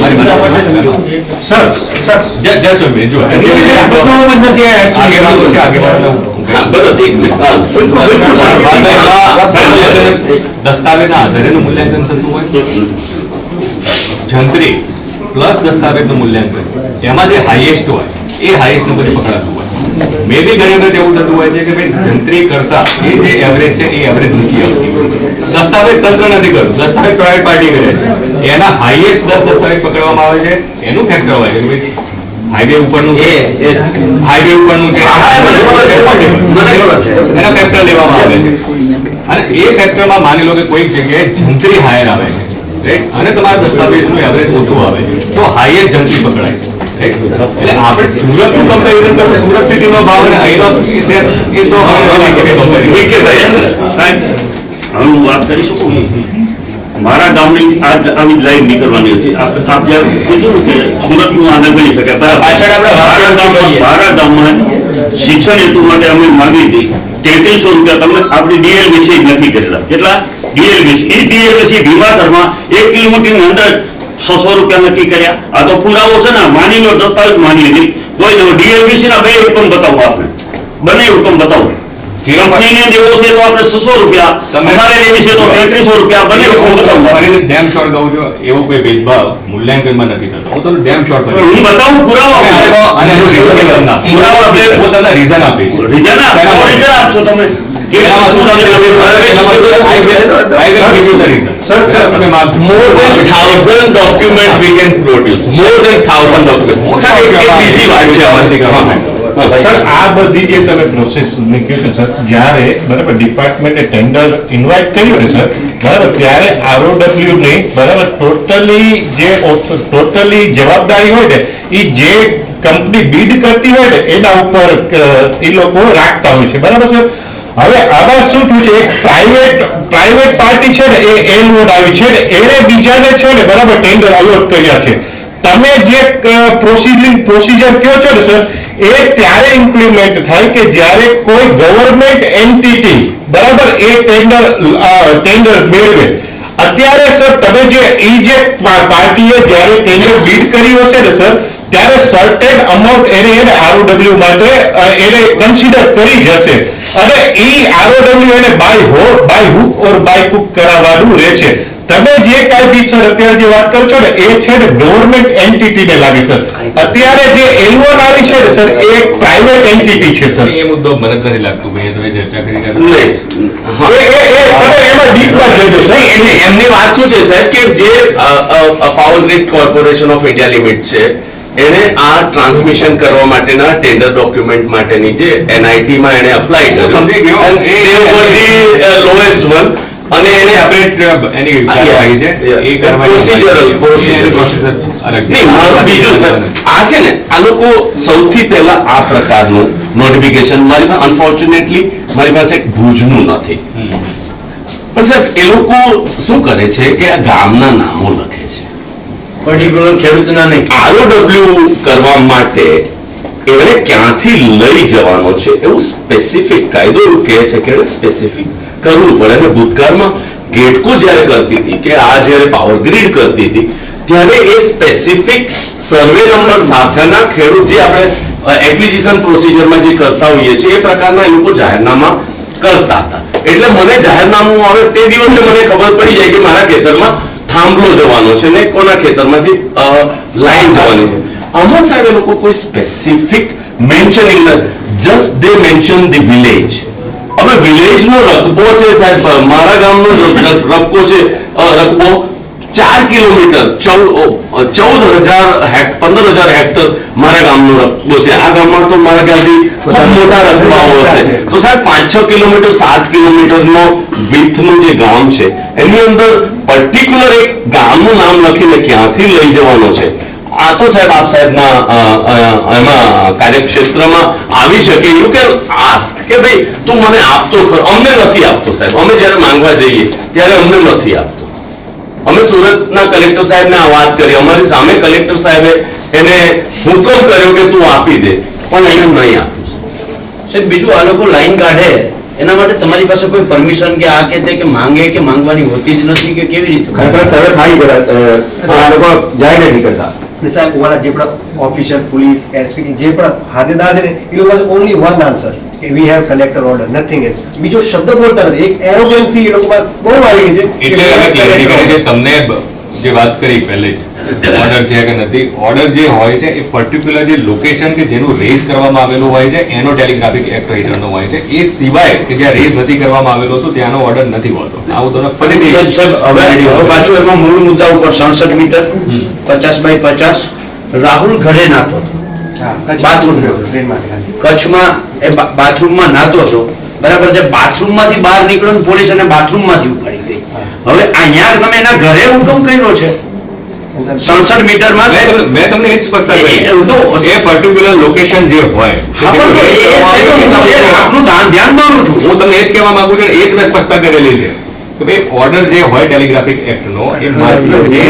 [SPEAKER 4] દસ્તાવેજના આધારે મૂલ્યાંકન થતું હોય, જંત્રી પ્લસ દસ્તાવેજનું મૂલ્યાંકન એમાં જે હાઈએસ્ટ હોય એ હાઈએસ્ટ નું પછી પકડાતું હોય. મે બી ઘણી વખત એવું થતું હોય છે કે ભાઈ જંત્રી કરતા એ જે એવરેજ છે એ એવરેજ નીચી આવતી. દસ્તાવેજ તંત્ર નથી કરતું, દસ્તાવેજ પ્રાઇવેટ પાર્ટી કરે છે. એના હાઈએસ્ટ 10 દસ્તાવેજ પકડવામાં આવે છે, એનું ફેક્ટર હોય છે કે ભાઈ હાઈવે ઉપરનું છે, એના ફેક્ટર લેવામાં આવે છે. અને એ ફેક્ટરમાં માની લો કે કોઈક જગ્યાએ જંત્રી હાયર આવે છે, રાઈટ? અને તમારા દસ્તાવેજનું એવરેજ ઓછું આવે તો હાઈએસ્ટ જંત્રી પકડાય છે. એટલે આપણે સુરતનું કમ્પેરિઝન કરવું, સુરત સિટીનો ભાવ અને અહીંનો એ તો
[SPEAKER 1] હું વાત કરી શકું? મારા ગામની આવી જ લાઈન નીકળવાની હતી. આપ જ્યારે કીધું કે સુરતનું આને ગણી શકે, મારા ગામમાં શિક્ષણ હેતુ માટે અમે માંગી હતી 3300 રૂપિયા. તમે આપણી ડીએલ વિશે જ નથી કરેલા. કેટલા ડીએલ વિશે? એ ડીએલ વિશે ભીમાધરમાં 1 કિલોમીટરની અંદર 600 રૂપિયા નક્કી કર્યા. આ તો પુરાવો છે ને, માની લો દસ્તાવેજ માની લીધી. કોઈ ડીએલબીસી ના 2 હુકમ બતાવો, આપણે બંને હુકમ બતાવો. કંપનીને જેવો છે તો આપણે 600 રૂપિયા, અમારે જેવી છે તો 3300 રૂપિયા, બંને હુકમ બતાવો.
[SPEAKER 4] ડેમ શ્યોર કહું છું, એવો કોઈ ભેદભાવ મૂલ્યાંકનમાં નથી થતો. હું તો ડેમ શ્યોર કરું,
[SPEAKER 1] હું બતાવું પુરાવો
[SPEAKER 4] અને પુરાવો આપણે પોતાના રીઝન આપીશ.
[SPEAKER 1] રીઝન આપશો તમે?
[SPEAKER 2] more than 1000 documents we can produce. More than 1000 documents. બીજી વાત છે
[SPEAKER 9] સર, આ બધી જે તમે પ્રોસેસ કહ્યું છે સર, જ્યારે બરાબર ડિપાર્ટમેન્ટે ટેન્ડર ઇન્વાઇટ કર્યું ને સર, બરાબર, ત્યારે ROW ની બરાબર ટોટલી જવાબદારી હોય ને એ જે કંપની બીડ કરતી હોય ને એના ઉપર એ લોકો રાખતા હોય છે, બરાબર સર? હવે આમાં શું થયું છે, એક પ્રાઇવેટ પાર્ટી છે ને એ એલવોડ આવી છે ને એને બીજાને છે ને બરાબર ટેન્ડર અલોટ કર્યા છે. તમે જે પ્રોસિજર કહો છો ને સર, એ ત્યારે ઇમ્પ્લિમેન્ટ થાય કે જ્યારે કોઈ ગવર્મેન્ટ એન્ટિટી બરાબર એ ટેન્ડર મેળવે. અત્યારે સર તમે જે પાર્ટીએ જ્યારે ટેન્ડર બીડ કર્યું હશે ને સર, ત્યારે સર્ટેન અમાઉન્ટ એને આરઓડબ્લ્યુ માટે એને કન્સિડર કરી જશે અને એ આરઓડબ્લ્યુ એને બાય હુક ઓર બાય કુક કરાવવાનું રહે છે. તમે જે કાંઈ સર અત્યારે જે વાત કરો છો ને એ છે ને ગવર્મેન્ટ એન્ટિટીને લાગે સર. અત્યારે જે L1 આવી છે ને સર એ એક પ્રાઇવેટ એન્ટિટી છે સર.
[SPEAKER 4] એ મુદ્દો મને નથી લાગતું ભાઈ તમે ચર્ચા કરી રહ્યા
[SPEAKER 2] નહીં.
[SPEAKER 9] તમે એમાં ડીપમાં જજો સર.
[SPEAKER 2] એમની વાત શું છે સાહેબ કે જે power grid corporation of India limit છે એને આ ટ્રાન્સમિશન કરવા માટેના ટેન્ડર ડોક્યુમેન્ટ માટેની જે NIT માં એને અપ્લાય કર્યું
[SPEAKER 4] સમજી ગયો.
[SPEAKER 2] And they were the lowest one અને એને આપણે
[SPEAKER 4] એની કાર્યવાહી છે એ
[SPEAKER 2] Procedural
[SPEAKER 4] પ્રોસેસર અલગ છે.
[SPEAKER 2] નહીં, મારું બીજું સર આ છે ને આ લોકો સૌથી પહેલા આ પ્રકારનું નોટિફિકેશન મારી પાસે અનફોર્ચ્યુનેટલી મારી પાસે એક ભુજનું નથી પણ સાહેબ એ લોકો શું કરે છે કે આ ગામના નામો લખે છે
[SPEAKER 3] પર્ટિક્યુલર ખેડૂતના નહીં.
[SPEAKER 2] આરઓડબ્લ્યુ કરવા માટે એમને ક્યાંથી લઈ જવાનો છે એવું સ્પેસિફિક કાયદો એવું કહે છે કે સ્પેસિફિક કરવું પડે. અને ભૂતકાળમાં ગેટકો જ્યારે કરતી હતી કે આ જ્યારે પાવર ગ્રીડ કરતી હતી ત્યારે એ સ્પેસિફિક સર્વે નંબર સાથેના ખેડૂત જે આપણે એક્વિઝિશન પ્રોસિજરમાં જે કરતા હોઈએ છીએ એ પ્રકારના એ લોકો જાહેરનામા કરતા હતા. એટલે મને જાહેરનામું આવે તે દિવસે મને ખબર પડી જાય કે મારા ખેતરમાં થાંભલો જવાનો છે ને કોના ખેતરમાંથી લાઈન જવાની છે. આમાં સાહેબ એ લોકો કોઈ specific mentioning just they mention the village. હવે વિલેજ નો રકબો છે સાહેબ મારા ગામનો રકબો છે રકબો 4 કિલોમીટર 15,000 હેક્ટર મારા ગામનો રકબો છે. આ ગામમાં તો મારા ખ્યાલથી ખૂબ મોટા રકબાઓ હશે. તો સાહેબ 5-6 કિલોમીટર 7 કિલોમીટરનો વિથનું જે ગામ છે એની અંદર પર્ટિક્યુલર એક ગામનું નામ લખીને ક્યાંથી લઈ જવાનો છે આ તો સાહેબ આપ સાહેબના એમાં કાર્યક્ષેત્રમાં આવી શકે. યુ કેન આસ્ક કે ભાઈ તું મને આપતો ખરો. અમને નથી આપતો સાહેબ. અમે જ્યારે માંગવા જઈએ ત્યારે અમને નથી આપતો. અમે સુરતના કલેક્ટર સાહેબને આ વાત કરી અમારી સામે કલેક્ટર સાહેબે એને હુકમ કર્યો કે તું આપી દે પણ એને નહીં આપ્યું.
[SPEAKER 3] સાહેબ બીજું આ લોકો લાઈન કાઢે એના માટે તમારી પાસે કોઈ પરમિશન કે આ કે તે કે માંગે કે માંગવાની હોતી જ નથી કે કેવી રીતે
[SPEAKER 6] ખરેખર સર્વે થાય છે આ લોકો જાહેર નથી કરતા.
[SPEAKER 10] સાહેબ અમારા જે પણ ઓફિસર પોલીસ એસપી જે પણ હાદેદાર છે ને એ લોકો ઓનલી વન આન્સર કે we have collector order nothing else. બીજો શબ્દ બોલતા નથી. એક એરોગન્સી એ લોકોમાં બહુ આવી ગઈ છે.
[SPEAKER 4] એટલે હવે ક્લિયરિટી કરે છે તમને જે વાત કરી પહેલે ઓર્ડર છે કે નથી. ઓર્ડર જે હોય છે એ પર્ટિક્યુલર જે લોકેશન કે જેનું રેઝ કરવામાં આવેલું હોય છે એનો ટેલિગ્રાફિક એક્ટ હેઠળનો હોય છે. એ સિવાય કે જ્યાં રેઝ નથી કરવામાં આવેલો હતો ત્યાંનો ઓર્ડર નથી હોતો. આ હું તમને ફરીથી
[SPEAKER 3] હવે પાછું એમાં મૂળ મુદ્દા ઉપર 67 મીટર 50x50 રાહુલ ઘરે નાતો હતો કચ્છમાં એ બાથરૂમમાં નાતો હતો બરાબર છે. બાથરૂમમાંથી બહાર નીકળ્યો ને પોલીસ અને બાથરૂમમાંથી ઉપાડી ગઈ. હવે અહીંયા તમે એના ઘરે હુકમ કર્યો છે 67 મીટરમાં.
[SPEAKER 4] મેં તમને એ જ સ્પષ્ટતા કરી એ પર્ટિક્યુલર લોકેશન જે હોય
[SPEAKER 3] આપનું ધ્યાન દોરું છું
[SPEAKER 4] હું તમને એ જ કહેવા માંગુ છું એ જ મેં સ્પષ્ટતા કરેલી છે કે ભાઈ ઓર્ડર જે હોય ટેલિગ્રાફિક એક્ટનો એ માત્ર જે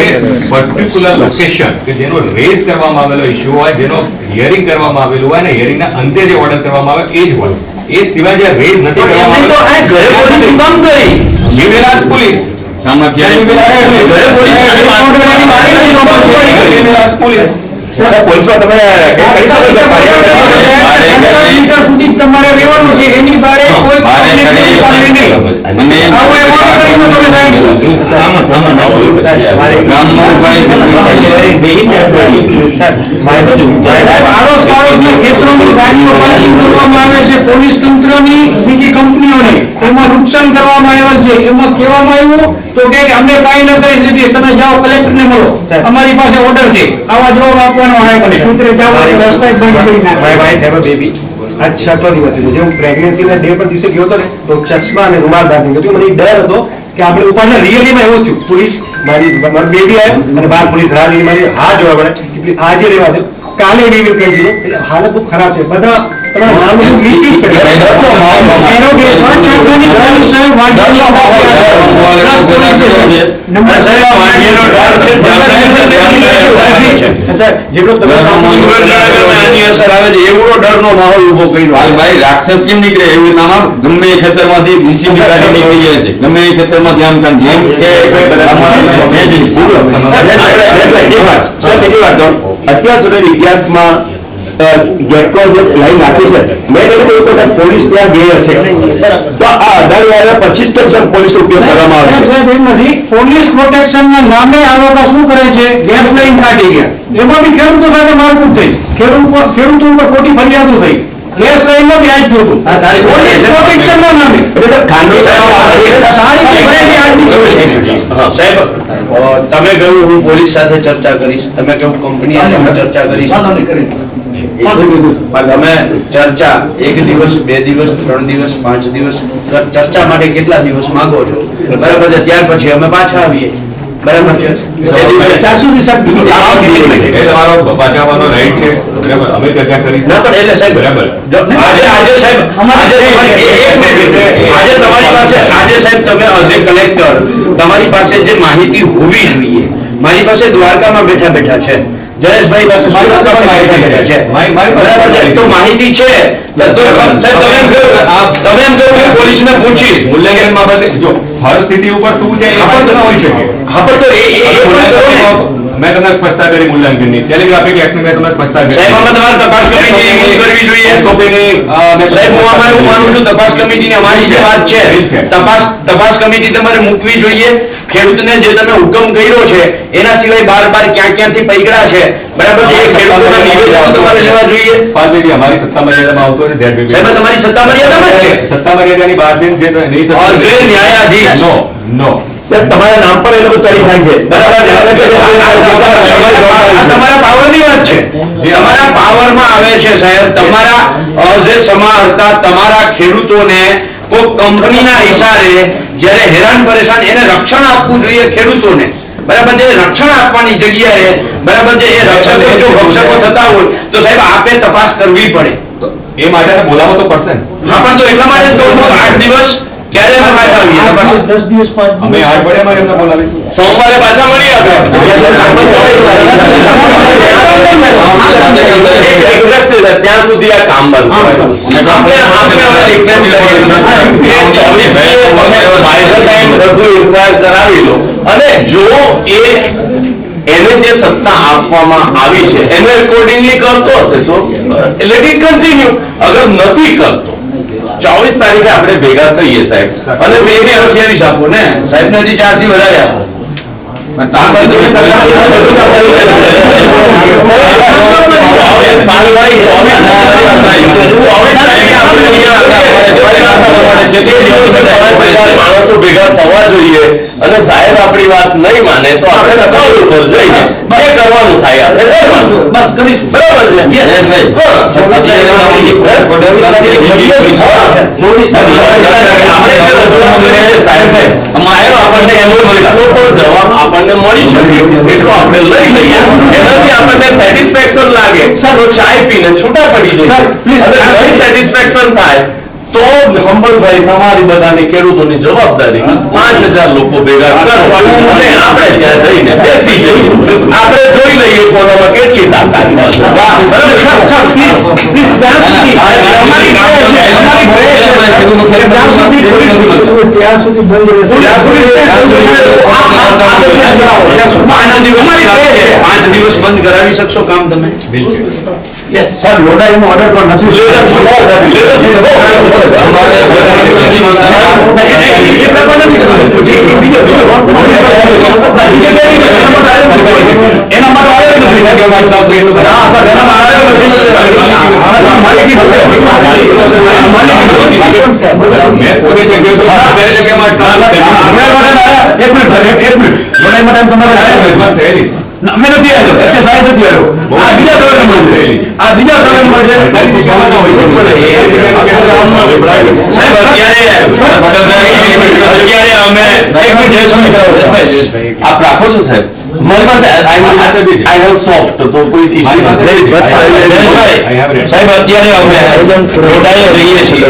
[SPEAKER 4] પર્ટિક્યુલર લોકેશન કે જેનો રેઝ કરવામાં આવેલો ઇસ્યુ હોય જેનો હિયરિંગ કરવામાં આવેલું હોય અને હિયરિંગના અંતે જે ઓર્ડર કરવામાં આવે એ જ હોય. એ સિવાય જે રેઝ નથી કરવામાં આવે પોલીસ પોલીસ
[SPEAKER 6] પોલીસમાં તમે
[SPEAKER 5] સુધી તમારે રહેવાનું છે એની બારે કોઈ પોલીસ તંત્રની બીજી કંપનીઓને એમાં નુકસાન કરવામાં આવ્યા છે. એમાં કહેવામાં આવ્યું તો કે અમે કાંઈ ન કરી શકીએ તમે જાઓ કલેક્ટરને મળો અમારી પાસે ઓર્ડર છે આવા જવાબ આપવાનો આવે મને સૂત્રે જાઓ રસ્તા જ બંધ કરી નાખો.
[SPEAKER 10] બેબી આજ 6ઠો દિવસ છે. જે હું પ્રેગ્નન્સીના ડે પર દિવસે ગયો હતો ને તો ચશ્મા અને રૂમાલ બાંધી ગયો. મને એક ડર હતો કે આપણે ઉપરના રિયલીમાં એવું થયું પોલીસ મારી બેબી આવ્યો અને બહાર પોલીસ મારી હા જોવા પડે આજે રહેવા દો કાલે બેબી કહી દીધું. એટલે હાલત બહુ ખરાબ છે. બધા
[SPEAKER 5] મિસયુઝ કરી એનો કે છોકરાની પોલીસ જેટલો તમે
[SPEAKER 6] આની અસર આવે છે એવડો ડરનો માહોલ ઉભો કર્યો.
[SPEAKER 7] ભાઈ રાક્ષસ કેમ નીકળે એવું નામ ગમે એ ખેતરમાંથી ડીસીબી કાઢી નીકળી જાય છે, ગમે એ ખેતરમાંથી આમ કામ જેમ કે
[SPEAKER 6] અત્યાર સુધી ઇતિહાસમાં ગેટકો જે લાઈન નાખી છે મેં કહ્યું કે પોલીસ ત્યાં ગઈ હશે તો આ અદાણી આવ્યા પછી જ તો પોલીસ ઉપયોગ કરવામાં આવે છે.
[SPEAKER 5] નથી પોલીસ પ્રોટેક્શન ના નામે આ લોકો શું કરે છે, ગેસ લાઈન કાઢી ગયા, એમાં બી ખેડૂતો સાથે મારકૂટ થઈ, ખેડૂતો ઉપર ખોટી ફરિયાદો થઈ, ગેસ લાઈન માં બી આજ જોતું પોલીસ પ્રોટેક્શન ના નામે
[SPEAKER 3] સાહેબ તમે કહ્યું હું પોલીસ સાથે ચર્ચા કરીશ, તમે કહ્યું કંપની સાથે હું ચર્ચા કરીશ, પણ તમે ચર્ચા 1 દિવસ 2 દિવસ 3 દિવસ 5 દિવસ ચર્ચા માટે કેટલા દિવસ માંગો છો, બરાબર છે, ત્યાર પછી અમે પાછા આવીએ, બરાબર છે, ત્યાં સુધી
[SPEAKER 4] તમારો બચાવવાનો રાઈટ છે, બરાબર, અમે ચર્ચા કરી
[SPEAKER 3] ના પણ એટલે સાહેબ
[SPEAKER 4] બરાબર
[SPEAKER 3] આજે સાહેબ આજે તમારી પાસે આજે સાહેબ તમે એઝ એ કલેક્ટર તમારી પાસે જે માહિતી હોવી જોઈએ, મારી પાસે દ્વારકામાં બેઠા બેઠા છે, જયેશભાઈ પાસે સુરતમાં બેઠા બેઠા છે, બરાબર છે, તો માહિતી છે તો સાહેબ તમે એમ કહો કે પોલીસને પૂછીશ
[SPEAKER 4] મૂલ્યાંકન બાબતે જો હર સ્થિતિ ઉપર શું છે એ પણ ન હોઈ શકે.
[SPEAKER 3] હા પણ તો
[SPEAKER 4] મેં તમને સ્પષ્ટતા કરી મૂલ્યાંકનની, ટેલિગ્રાફિક એક્ટની મેં તમને સ્પષ્ટતા કરી.
[SPEAKER 3] સાહેબ અમે તમારે તપાસ કમિટી કરવી જોઈએ. સાહેબ હું અમારે હું માનું છું તપાસ કમિટીની અમારી જે વાત છે તપાસ કમિટી તમારે મૂકવી જોઈએ. ખેડૂતને જે તમે હુકમ કર્યો છે એના સિવાય બાર ક્યાંથી પૈકડા છે, બરાબર છે, એ ખેડૂતોના નિવેદનો તમારે લેવા જોઈએ.
[SPEAKER 4] પાલવેટી અમારી સત્તા મર્યાદામાં આવતો છે,
[SPEAKER 3] સાહેબ તમારી સત્તા મર્યાદામાં જ છે,
[SPEAKER 4] સત્તા મર્યાદાની બહાર છે જે નહીં
[SPEAKER 3] જે ન્યાયાધીશ
[SPEAKER 6] સાહેબ તમારા નામ પર એ લોકો ચડી થાય છે,
[SPEAKER 3] બરાબર છે, તમારા પાવરની વાત છે, તમારા પાવરમાં આવે છે સાહેબ, તમારા જે સમાહર્તા તમારા ખેડૂતોને કોઈ કંપનીના ઇશારે જ્યારે હેરાન પરેશાન એને રક્ષણ આપવું જોઈએ ખેડૂતોને, બરાબર છે, રક્ષણ આપવાની જગ્યાએ બરાબર છે એ રક્ષકો જો ભક્ષકો થતા હોય તો સાહેબ આપે તપાસ કરવી પડે.
[SPEAKER 4] એ માટે બોલાવો તો પડશે ને.
[SPEAKER 3] હા પણ તો એટલા માટે જ કહું છું 8 દિવસ ક્યારે અમે પાછા આવીએ તપાસ? 10 દિવસ
[SPEAKER 4] અમે 8 અઠવાડિયામાં એમને બોલાવીશું.
[SPEAKER 3] સોમવારે પાછા મળીએ આપણે.
[SPEAKER 2] ત્યાં સુધી આ કામ બંધ કરાવી લો, અને જો એને જે સત્તા આપવામાં આવી છે એને એકોર્ડિંગલી કરતો હશે તો લેટ ઇટ કન્ટિન્યુ, અગર નથી કરતો 24 તારીખે આપણે ભેગા થઈએ સાહેબ, અને 2 ને 28 આપો ને સાહેબ ને 4 થી વધારે આપો. માણસો ભેગા થવા જોઈએ, અને સાહેબ આપણી વાત નહીં માને તો આપણે સ્થળ ઉપર જઈને જે કરવાનું થાય આપણે કરવાનું, બસ કરીશું, બરાબર છે. જવાબ આપણને મળી શકે એટલો આપણે લઈ લઈએ, એનાથી આપણને સેટિસ્ફેક્શન લાગે તો ચાય પીને છૂટા પડી જઈએ, અને નહીં સેટિસ્ફેક્શન થાય તો હંબલભાઈ તમારી બધાની ખેડૂતોની જવાબદારી 5000 લોકો ભેગા કરો અને આપણે ત્યાં જઈને બેસી જઈએ, આપણે જોઈ લઈએ કોનામાં કેટલી તાકાત છે.
[SPEAKER 5] ત્યાં સુધી બંધ રહેશે,
[SPEAKER 3] 5 દિવસ બંધ કરાવી શકશો કામ તમે?
[SPEAKER 6] સર લોડાઈનો ઓર્ડર પણ નથી. અમે નથી આવ્યો, સાહેબ નથી આવ્યો, આ બીજા ધોરણમાં છે, આ બીજા ધોરણમાં છે.
[SPEAKER 3] અત્યારે અમે
[SPEAKER 2] આપ રાખો છો સાહેબ? મારી પાસે આઈ હેવ સોફ્ટ, તો કોઈ issue નથી.
[SPEAKER 6] સાહેબ અત્યારે અમે રોડાયો રહીએ છીએ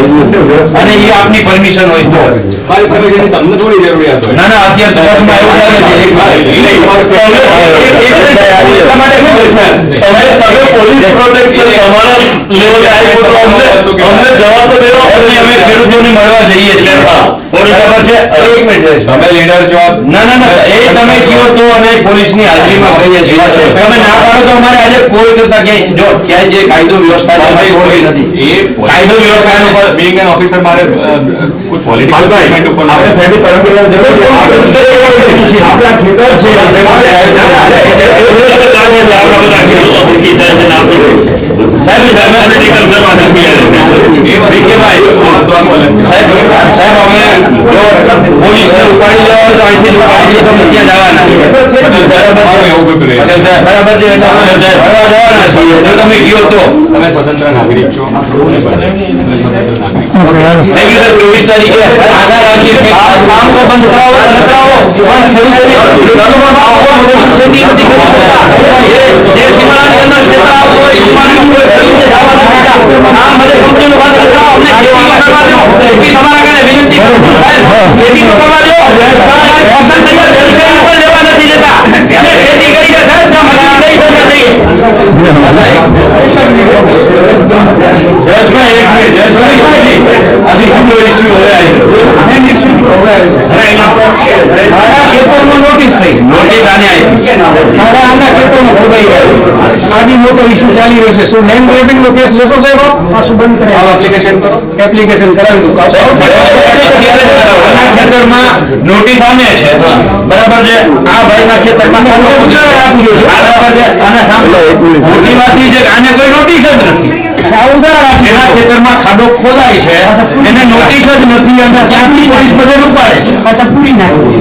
[SPEAKER 6] અને એ આપની પરમિશન હોય તો.
[SPEAKER 4] મારી પરમિશનની તમને થોડી જરૂરિયાત હોય.
[SPEAKER 6] ના અત્યારે તપાસમાં એવું લાગે છે
[SPEAKER 2] તમે પોલીસ પ્રોટેક્શન તમારા લેવલે આવ્યું તો અમને જવા તો દેવો.
[SPEAKER 6] અમે ખેડૂતોને મળવા જઈએ છીએ. બરાબર છે? એક મિનિટ
[SPEAKER 4] તમે લીડર છો.
[SPEAKER 6] ના એ તમે કહો તો અમે પોલીસની હાજરીમાં કહીએ છીએ. તમે ના પાડો તો અમારે આજે કોઈ કરતા ક્યાંય જો ક્યાંય જે કાયદો વ્યવસ્થા છે અમારી કોઈ નથી.
[SPEAKER 4] એ
[SPEAKER 6] કાયદો વ્યવસ્થાનો પર
[SPEAKER 4] being an officer મારે કોઈ પોલિટિકલ સ્ટેટમેન્ટ ઉપર
[SPEAKER 6] આપણે સાહેબની પરમિશન જરૂર છે. આપણા ખેતર છે સાહેબ અમે પોલીસને ઉપાડી જવા તો અહીંથી ઉપાડી તો ત્યાં જવાના
[SPEAKER 4] એવું બધું રહે.
[SPEAKER 6] બરાબર છે જવાના છીએ જો તમે કહો તો
[SPEAKER 4] તમે સ્વતંત્ર નાગરિક છો.
[SPEAKER 6] રેગ્યુલર 24 તારીખે આશા રાખીએ કે આ કામ તો બંધ કરાવો પણ ખેડૂતોની જે સીમાડાની અંદર ખેતર આવતું હોય સીમાડાની કોઈ ખેડૂતને જવા નથી દેતા. આમ ભલે કંપનીનું બંધ કરાવો અમને ખેતી કરવા દો એવી તમારા કારણે વિનંતી કરું છું. ખેતી તો કરવા દો તમારા ફસલ તૈયાર ખેડૂતોને પણ લેવા નથી દેતા. અને ખેતી કરી છે સાહેબ તો મજૂરી કરી દેતા નહીં. જયેશભાઈ એક મિનિટ જયેશભાઈ આજે કેટલો ઇસ્યુ હવે મારા ખેતરમાં નોટિસ થઈ નોટિસ આને આવી મારા આના ખેતરમાં ભોગાઈ ગયો આની મોટો ઇસ્યુ ચાલી રહ્યો છે શું લેન્ડ ગ્રેબિંગ નો કેસ લેશો સાહેબ પાછું બંધ કરે એપ્લિકેશન કરો એપ્લિકેશન કરાવી દો આના ખેતરમાં નોટિસ આને છે બરાબર છે આ ભાઈના ખેતરમાં આપી રહ્યો છે બરાબર છે આના સામે મોટી વાત એ છે કે આને કોઈ નોટિસ જ નથી એના ખેતરમાં ખાડો ખોદાય છે એને નોટિસ જ નથી અને ત્યાંથી પોલીસ બધે ઉપાડે છે પાછા પૂરી નાખી